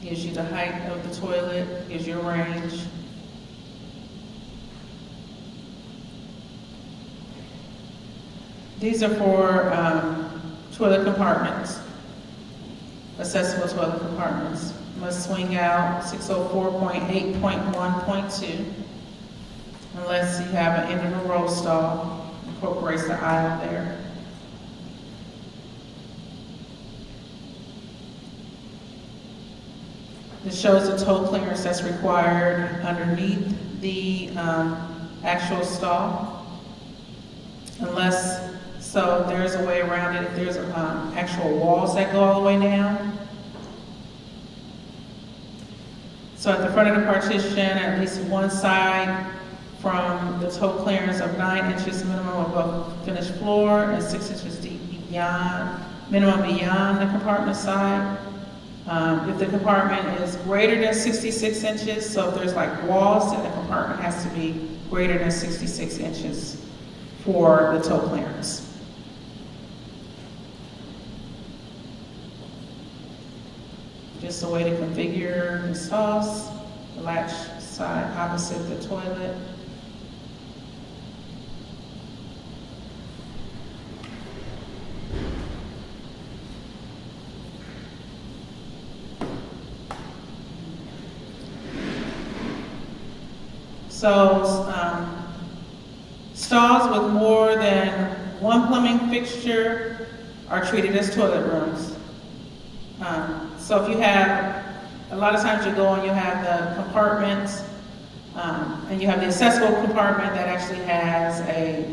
Gives you the height of the toilet, gives you a range. These are for toilet compartments, accessible toilet compartments. Must swing out 604.8.1.2 unless you have an integral roll stall, incorporates the aisle there. This shows the toe clearance that's required underneath the actual stall. Unless, so there's a way around it if there's actual walls that go all the way down. So at the front of the partition, at least one side from the toe clearance of 9 inches minimum above finished floor and 6 inches deep beyond, minimum beyond the compartment side. If the compartment is greater than 66 inches, so if there's like walls, then the compartment has to be greater than 66 inches for the toe clearance. Just a way to configure the stalls, the latch side opposite the toilet. So, stalls with more than one plumbing fixture are treated as toilet rooms. So if you have, a lot of times you go and you have the compartments, and you have the accessible compartment that actually has a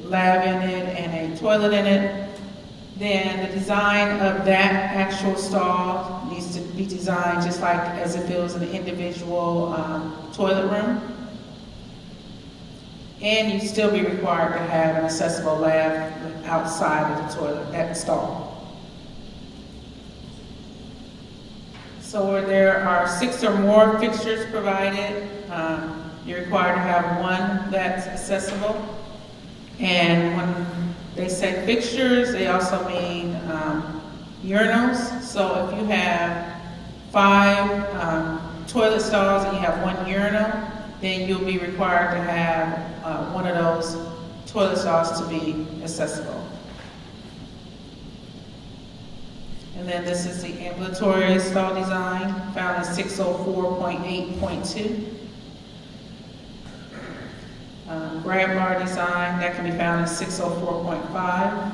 lab in it and a toilet in it, then the design of that actual stall needs to be designed just like as if it was an individual toilet room. And you'd still be required to have an accessible lab outside of the toilet, that stall. So where there are 6 or more fixtures provided, you're required to have one that's accessible. And when they say fixtures, they also mean urinals. So if you have 5 toilet stalls and you have 1 urinal, then you'll be required to have one of those toilet stalls to be accessible. And then this is the ambulatory stall design found in 604.8.2. Grab bar design, that can be found in 604.5.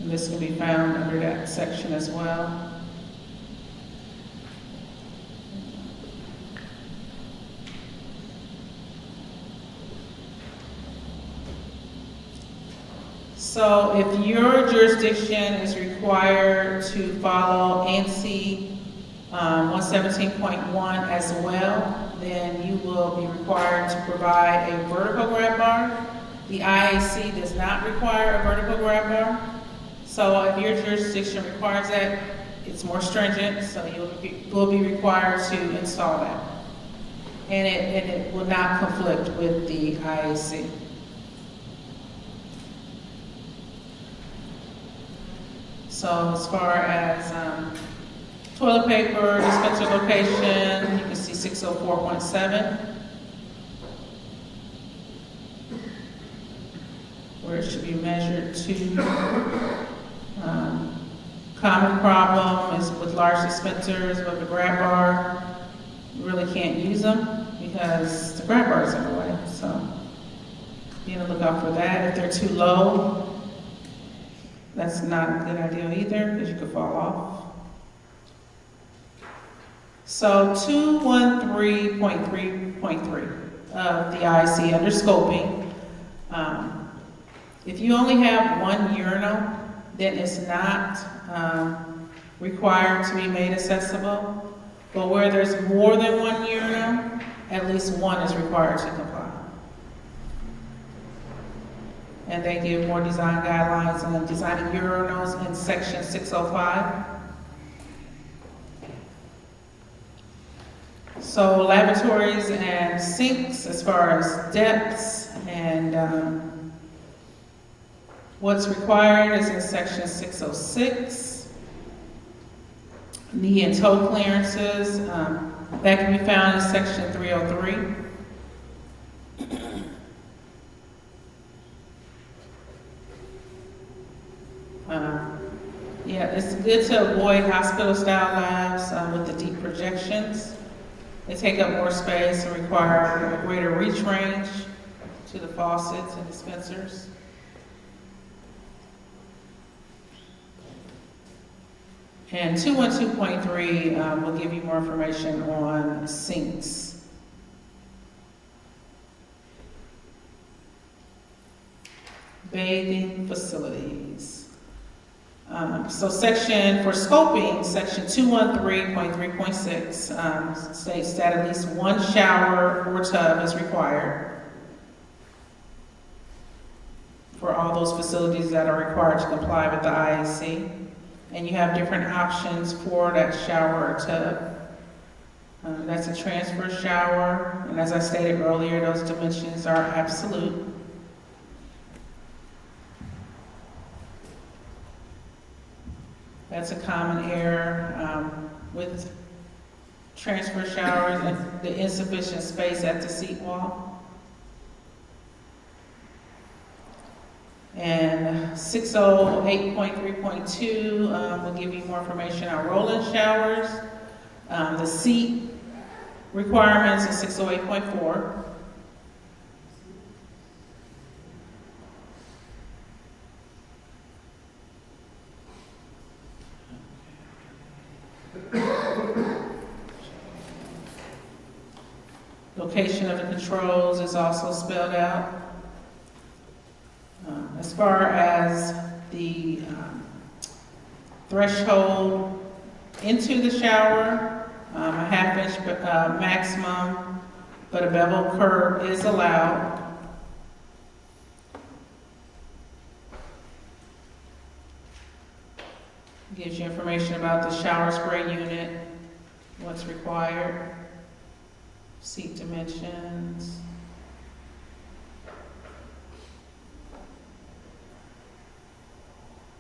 And this can be found under that section as well. So if your jurisdiction is required to follow ANSI 117.1 as well, then you will be required to provide a vertical grab bar. The IAC does not require a vertical grab bar. So if your jurisdiction requires that, it's more stringent, so you will be required to install that. And it will not conflict with the IAC. So as far as toilet paper, dispenser location, you can see 604.7, where it should be measured to. Common problem is with large dispensers with the grab bar. You really can't use them because the grab bar is in the way. So be on the lookout for that. If they're too low, That's not a good idea either, because you could fall off. So 213.3.3 of the IC under scoping, if you only have one urinal, then it's not required to be made accessible. But where there's more than one urinal, at least one is required to comply. And they give more design guidelines on designing urinals in section 605. So lavatories and sinks, as far as depths and what's required is in section 606. Knee and toe clearances, that can be found in section 303. Yeah, it's good to avoid hospital-style labs with the deep projections. They take up more space and require a greater reach range to the faucets and dispensers. And 212.3 will give you more information on sinks. Bathing facilities. So section, for scoping, section 213.3.6 states that at least one shower or tub is required for all those facilities that are required to comply with the IAC. And you have different options for that shower or tub. That's a transfer shower, and as I stated earlier, those dimensions are absolute. That's a common error with transfer showers and the insufficient space at the seat wall. And 608.3.2 will give you more information on roll-in showers. The seat requirements is 608.4. Location of the controls is also spelled out. As far as the threshold into the shower, a half-inch maximum, but a bevel curb is allowed. Gives you information about the shower spray unit, what's required, seat dimensions.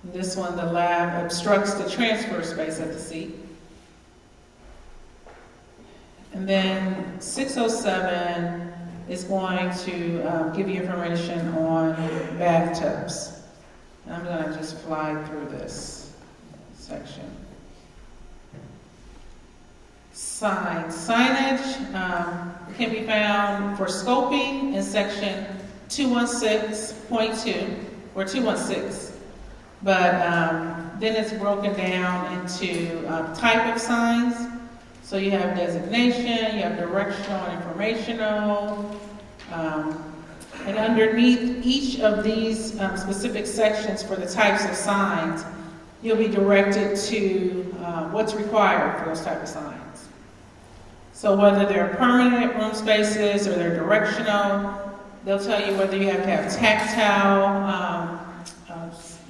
This one, the lab obstructs the transfer space at the seat. And then 607 is going to give you information on bathtubs. And I'm going to just fly through this section. Signage can be found for scoping in section 216.2 or 216. But then it's broken down into type of signs. So you have designation, you have directional and informational. And underneath each of these specific sections for the types of signs, you'll be directed to what's required for those type of signs. So whether they're permanent room spaces or they're directional, they'll tell you whether you have to have tactile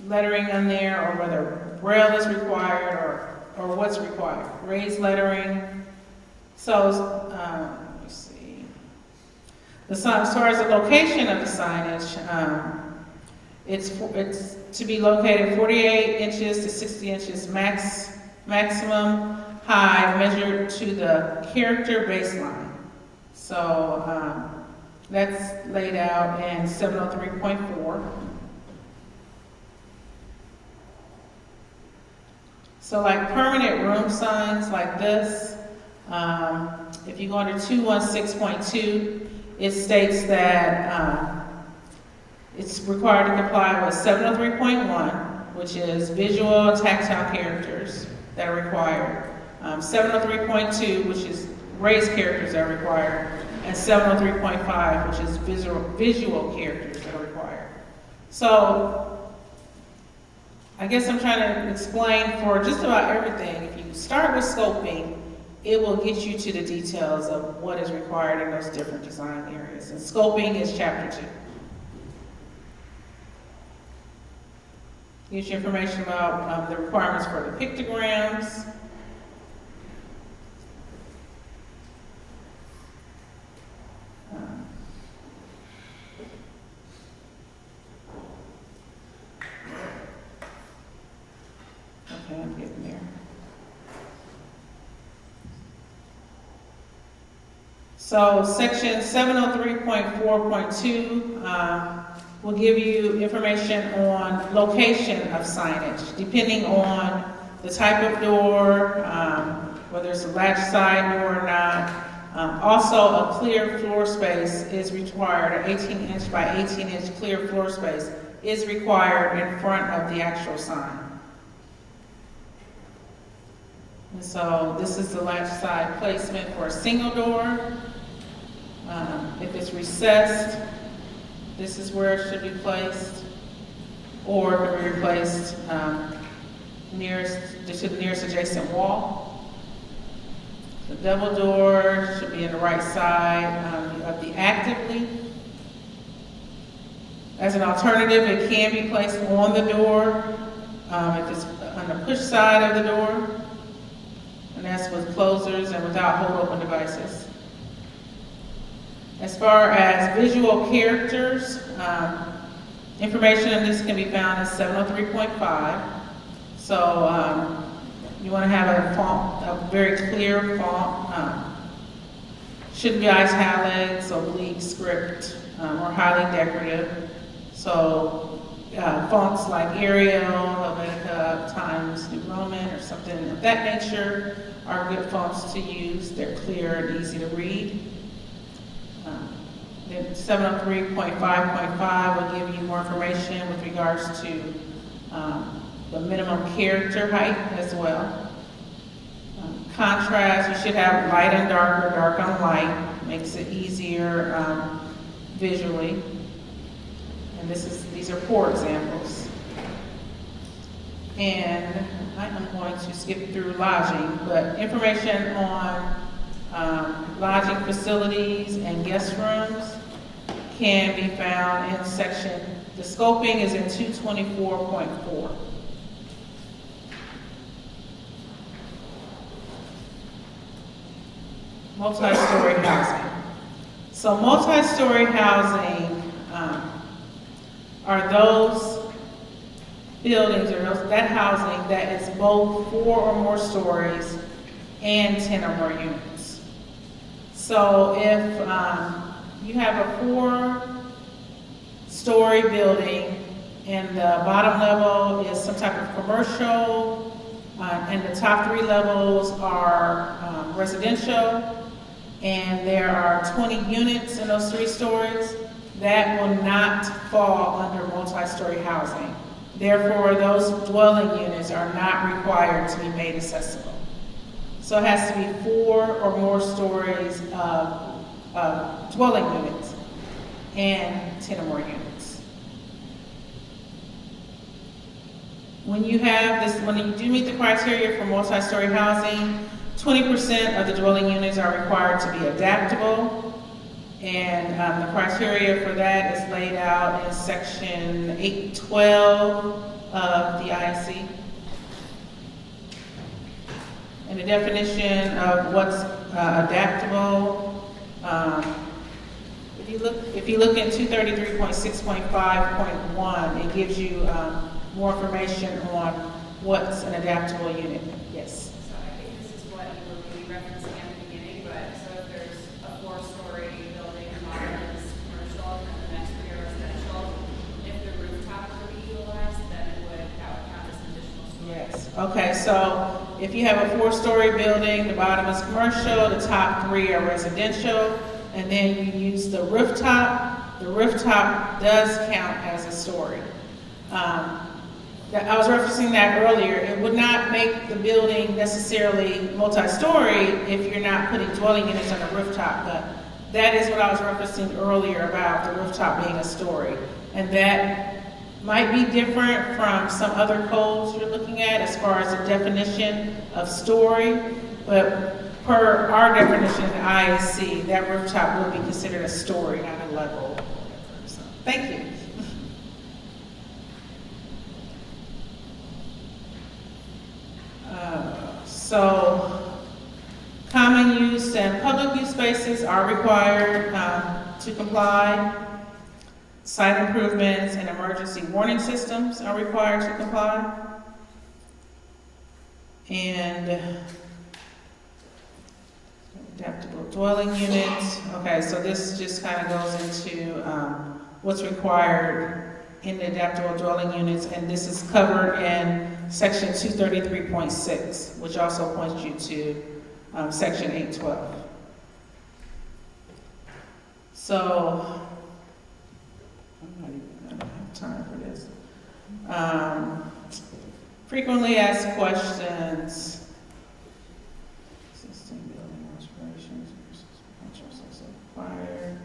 lettering on there, or whether Braille is required, or what's required. Raised lettering. So, let me see. As far as the location of the signage, it's to be located 48 inches to 60 inches maximum high, measured to the character baseline. So that's laid out in 703.4. So like permanent room signs like this, if you go under 216.2, it states that it's required to comply with 703.1, which is visual and tactile characters that are required. 703.2, which is raised characters that are required, and 703.5, which is visual characters that are required. So, I guess I'm trying to explain for just about everything. If you start with scoping, it will get you to the details of what is required in those different design areas. And scoping is chapter 2. Gives you information about the requirements for the pictograms. Okay, I'm getting there. So section 703.4.2 will give you information on location of signage, depending on the type of door, whether it's a latch side door or not. Also, a clear floor space is required. An 18-inch by 18-inch clear floor space is required in front of the actual sign. And so this is the latch side placement for a single door. If it's recessed, this is where it should be placed, or it can be replaced to the nearest adjacent wall. The double door should be in the right side of the actively. As an alternative, it can be placed on the door if it's on the push side of the door, and that's with closers and without hold open devices. As far as visual characters, information on this can be found in 703.5. So you want to have a font, a very clear font. Shouldn't be italics, oblique, script, or highly decorative. So fonts like Arial, Helvetica, Times New Roman, or something of that nature are good fonts to use. They're clear and easy to read. Then 703.5.5 will give you more information with regards to the minimum character height as well. Contrast, you should have light on dark or dark on light. Makes it easier visually. And these are poor examples. And I'm going to skip through lodging, but information on lodging facilities and guest rooms can be found in section, the scoping is in 224.4. Multi-story housing. So multi-story housing are those buildings or that housing that is both 4 or more stories and 10 or more units. So if you have a 4-story building and the bottom level is some type of commercial and the top 3 levels are residential, and there are 20 units in those 3 stories, that will not fall under multi-story housing. Therefore, those dwelling units are not required to be made accessible. So it has to be 4 or more stories of dwelling units and 10 or more units. When you have this, when you do meet the criteria for multi-story housing, 20% of the dwelling units are required to be adaptable, and the criteria for that is laid out in section 812 of the IC. And the definition of what's adaptable, if you look in 233.6.5.1, it gives you more information on what's an adaptable unit. Yes. So I think this is what you were maybe referencing at the beginning, but so if there's a 4-story building, the bottom is commercial, and the next 3 are residential, if the rooftop were to be utilized, then that would count as an additional story. Yes. Okay, so if you have a 4-story building, the bottom is commercial, the top 3 are residential, and then you use the rooftop does count as a story. I was referencing that earlier. It would not make the building necessarily multi-story if you're not putting dwelling units on the rooftop, but that is what I was referencing earlier about the rooftop being a story. And that might be different from some other codes you're looking at as far as the definition of story, but per our definition in IAC, that rooftop will be considered a story, not a level. So, thank you. So, common use and public use spaces are required to comply. Site improvements and emergency warning systems are required to comply. And adaptable dwelling units. Okay, so this just kind of goes into what's required in the adaptable dwelling units, and this is covered in section 233.6, which also points you to section 812. So, I don't have time for this. Frequently asked questions. Existing building alterations versus potential required.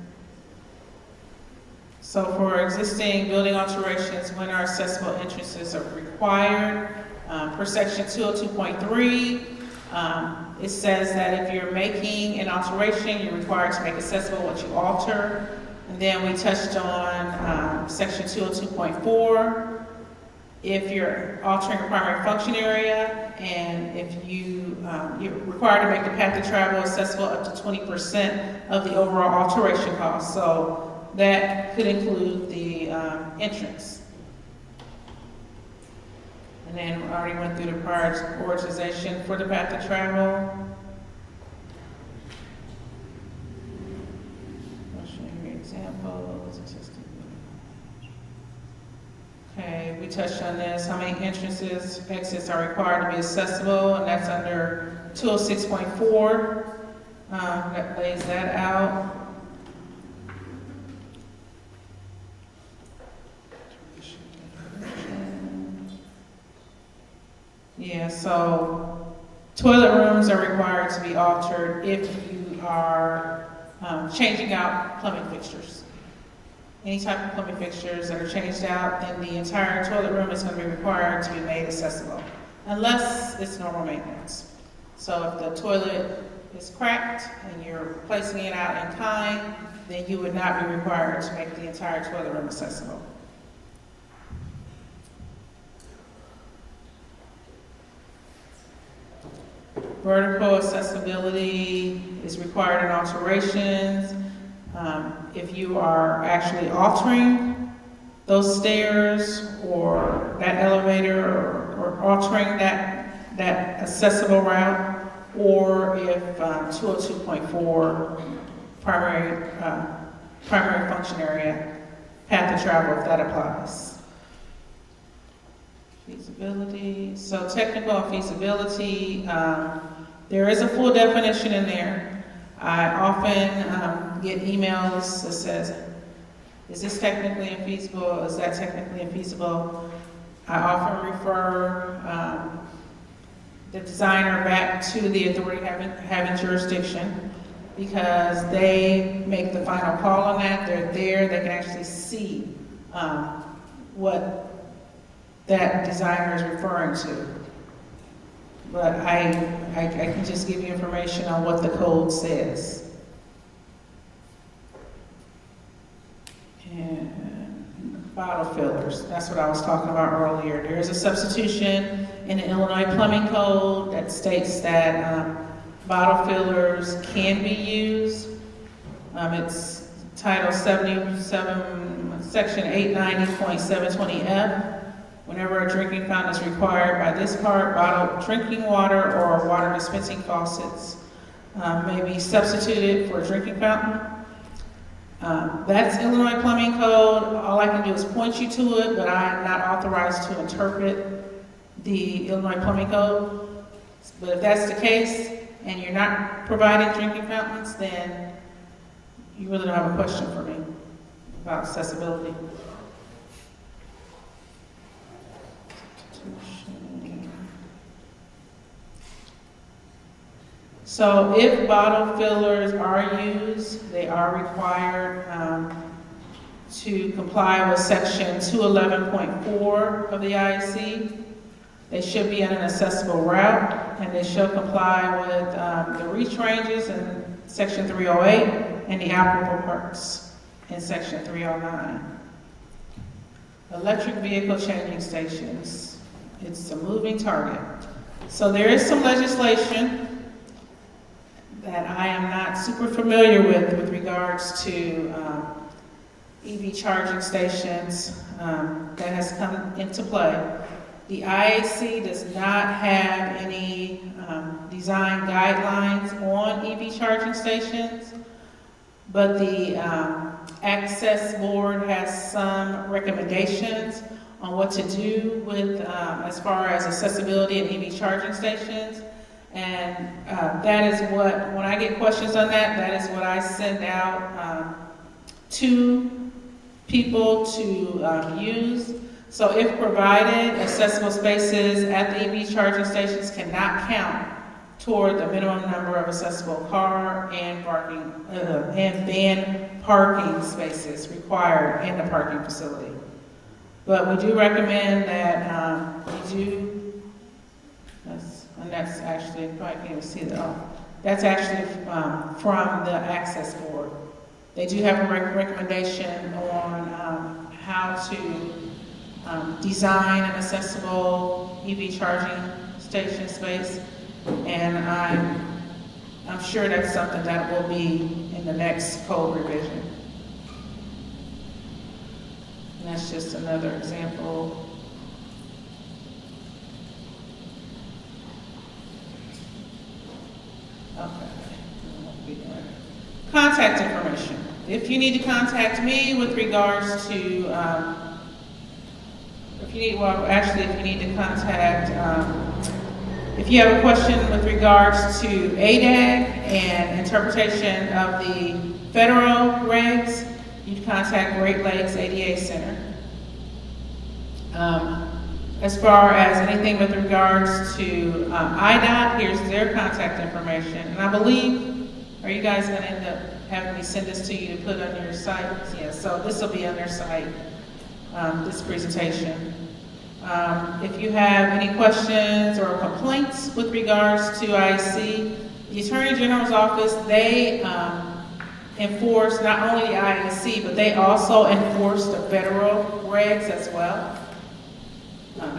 So for existing building alterations, when our accessible entrances are required, per section 202.3, it says that if you're making an alteration, you're required to make accessible what you alter. And then we touched on section 202.4. If you're altering a primary function area, and if you're required to make the path of travel accessible up to 20% of the overall alteration cost. So that could include the entrance. And then we already went through the prioritization for the path of travel. I'll show you examples. Okay, we touched on this. How many entrances, exits are required to be accessible, and that's under 206.4. That lays that out. Yeah, so toilet rooms are required to be altered if you are changing out plumbing fixtures. Any type of plumbing fixtures that are changed out, then the entire toilet room is going to be required to be made accessible, unless it's normal maintenance. So if the toilet is cracked and you're replacing it out in kind, then you would not be required to make the entire toilet room accessible. Vertical accessibility is required in alterations. If you are actually altering those stairs or that elevator or altering that accessible route, or if 202.4 primary function area, path of travel, if that applies. Feasibility, so technical and feasibility, there is a full definition in there. I often get emails that says, is this technically infeasible? Is that technically infeasible? I often refer the designer back to the authority having jurisdiction, because they make the final call on that. They're there, they can actually see what that designer is referring to. But I can just give you information on what the code says. And bottle fillers, that's what I was talking about earlier. There is a substitution in the Illinois Plumbing Code that states that bottle fillers can be used. It's Title 77, Section 890.720F. Whenever a drinking fountain is required by this part, bottled drinking water or water dispensing faucets may be substituted for a drinking fountain. That's Illinois Plumbing Code. All I can do is point you to it, but I am not authorized to interpret the Illinois Plumbing Code. But if that's the case, and you're not providing drinking fountains, then you really don't have a question for me about accessibility. So if bottle fillers are used, they are required to comply with section 211.4 of the IEC. They should be on an accessible route, and they should comply with the reach ranges in section 308 and the applicable perks in section 309. Electric vehicle changing stations. It's a moving target. So there is some legislation that I am not super familiar with regards to EV charging stations that has come into play. The IAC does not have any design guidelines on EV charging stations, but the Access Board has some recommendations on what to do with as far as accessibility in EV charging stations. And that is what, when I get questions on that, that is what I send out to people to use. So if provided, accessible spaces at the EV charging stations cannot count toward the minimum number of accessible car and parking and van parking spaces required in the parking facility. But we do recommend that we do, and that's actually, you probably can't even see that. Oh, that's actually from the Access Board. They do have a recommendation on how to design an accessible EV charging station space, and I'm sure that's something that will be in the next code revision. And that's just another example. Okay. Contact information. If you need to contact me with regards to, if you need to contact, if you have a question with regards to ADAG and interpretation of the federal regs, you can contact Great Lakes ADA Center. As far as anything with regards to IDOT, here's their contact information. And I believe, are you guys going to end up having me send this to you to put on your site? Yeah, so this will be on their site, this presentation. If you have any questions or complaints with regards to IAC, the Attorney General's office, they enforce not only the IAC, but they also enforce the federal regs as well.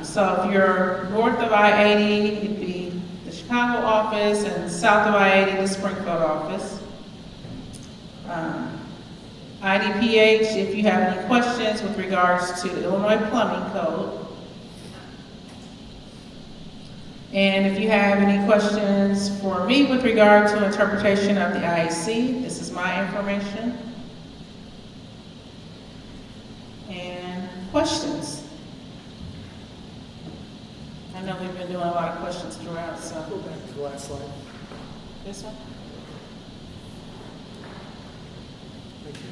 So if you're north of I-80, it'd be the Chicago office, and south of I-80, the Springfield office. IDPH, if you have any questions with regards to the Illinois Plumbing Code. And if you have any questions for me with regard to interpretation of the IAC, this is my information. And questions? I know we've been doing a lot of questions throughout, so. Go back to the last slide. This one? Thank you.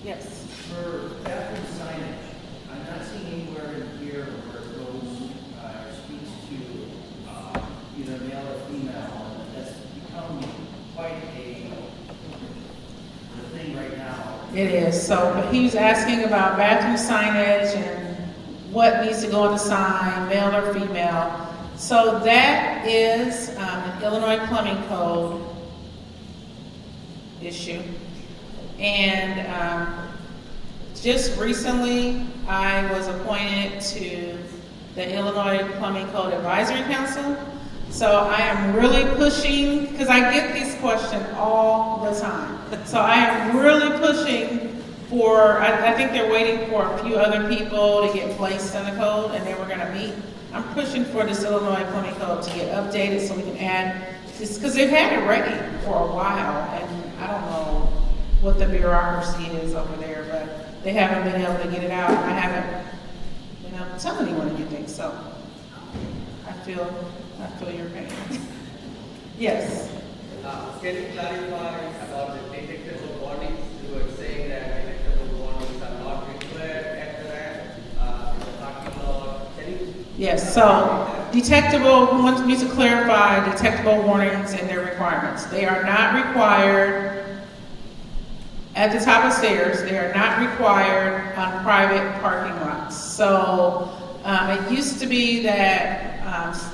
Yes. For bathroom signage, I'm not seeing anywhere in here where it goes, speaks to either male or female, and that's become quite a thing right now. It is. So but he was asking about bathroom signage and what needs to go on the sign, male or female. So that is an Illinois Plumbing Code issue. And just recently, I was appointed to the Illinois Plumbing Code Advisory Council. So I am really pushing, because I get this question all the time. So I am really pushing for, I think they're waiting for a few other people to get placed in the code, and then we're going to meet. I'm pushing for this Illinois Plumbing Code to get updated so we can add this, because they've had it ready for a while, and I don't know what the bureaucracy is over there, but they haven't been able to get it out, and I haven't been able to tell anyone anything, so I feel your pain. Yes. Can you clarify about the detectable warnings? You were saying that detectable warnings are not required at the end, in the parking lot Yes, so detectable, we want me to clarify detectable warnings and their requirements. They are not required at the top of stairs. They are not required on private parking lots. So it used to be that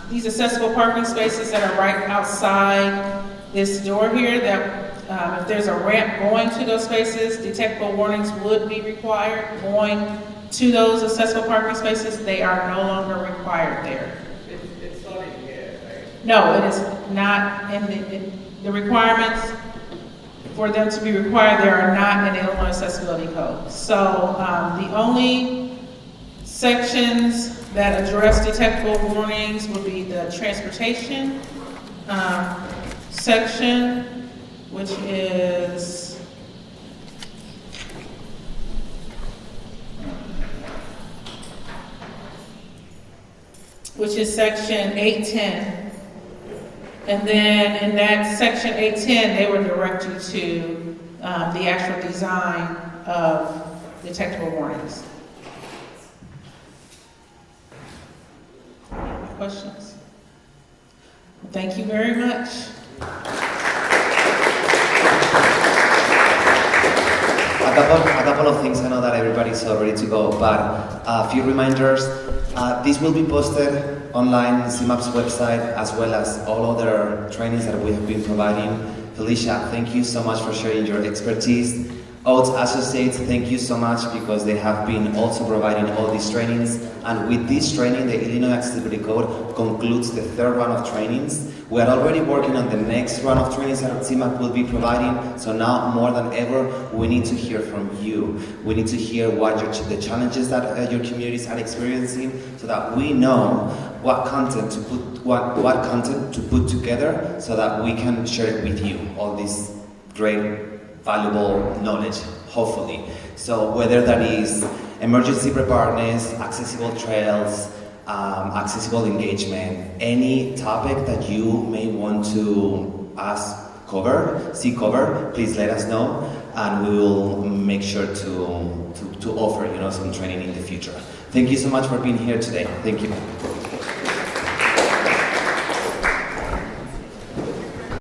these accessible parking spaces that are right outside this door here, that if there's a ramp going to those spaces, detectable warnings would be required going to those accessible parking spaces. They are no longer required there. It's not in here, right? No, it is not in the requirements for them to be required. There are not in the Illinois Accessibility Code. So the only sections that address detectable warnings would be the transportation section, which is section 810. And then in that section 810, they would direct you to the actual design of detectable warnings. Questions? Thank you very much. A couple of things. I know that everybody's all ready to go, but a few reminders. This will be posted online on CMAP's website, as well as all other trainings that we have been providing. Felicia, thank you so much for sharing your expertise. Oates Associates, thank you so much, because they have been also providing all these trainings. And with this training, the Illinois Accessibility Code concludes the third round of trainings. We are already working on the next round of trainings that CMAP will be providing. So now, more than ever, we need to hear from you. We need to hear what the challenges that your communities are experiencing, so that we know what content to put, what content to put together, so that we can share it with you. All this great, valuable knowledge, hopefully. So whether that is emergency preparedness, accessible trails, accessible engagement, any topic that you may want to see cover, please let us know, and we will make sure to offer some training in the future. Thank you so much for being here today. Thank you.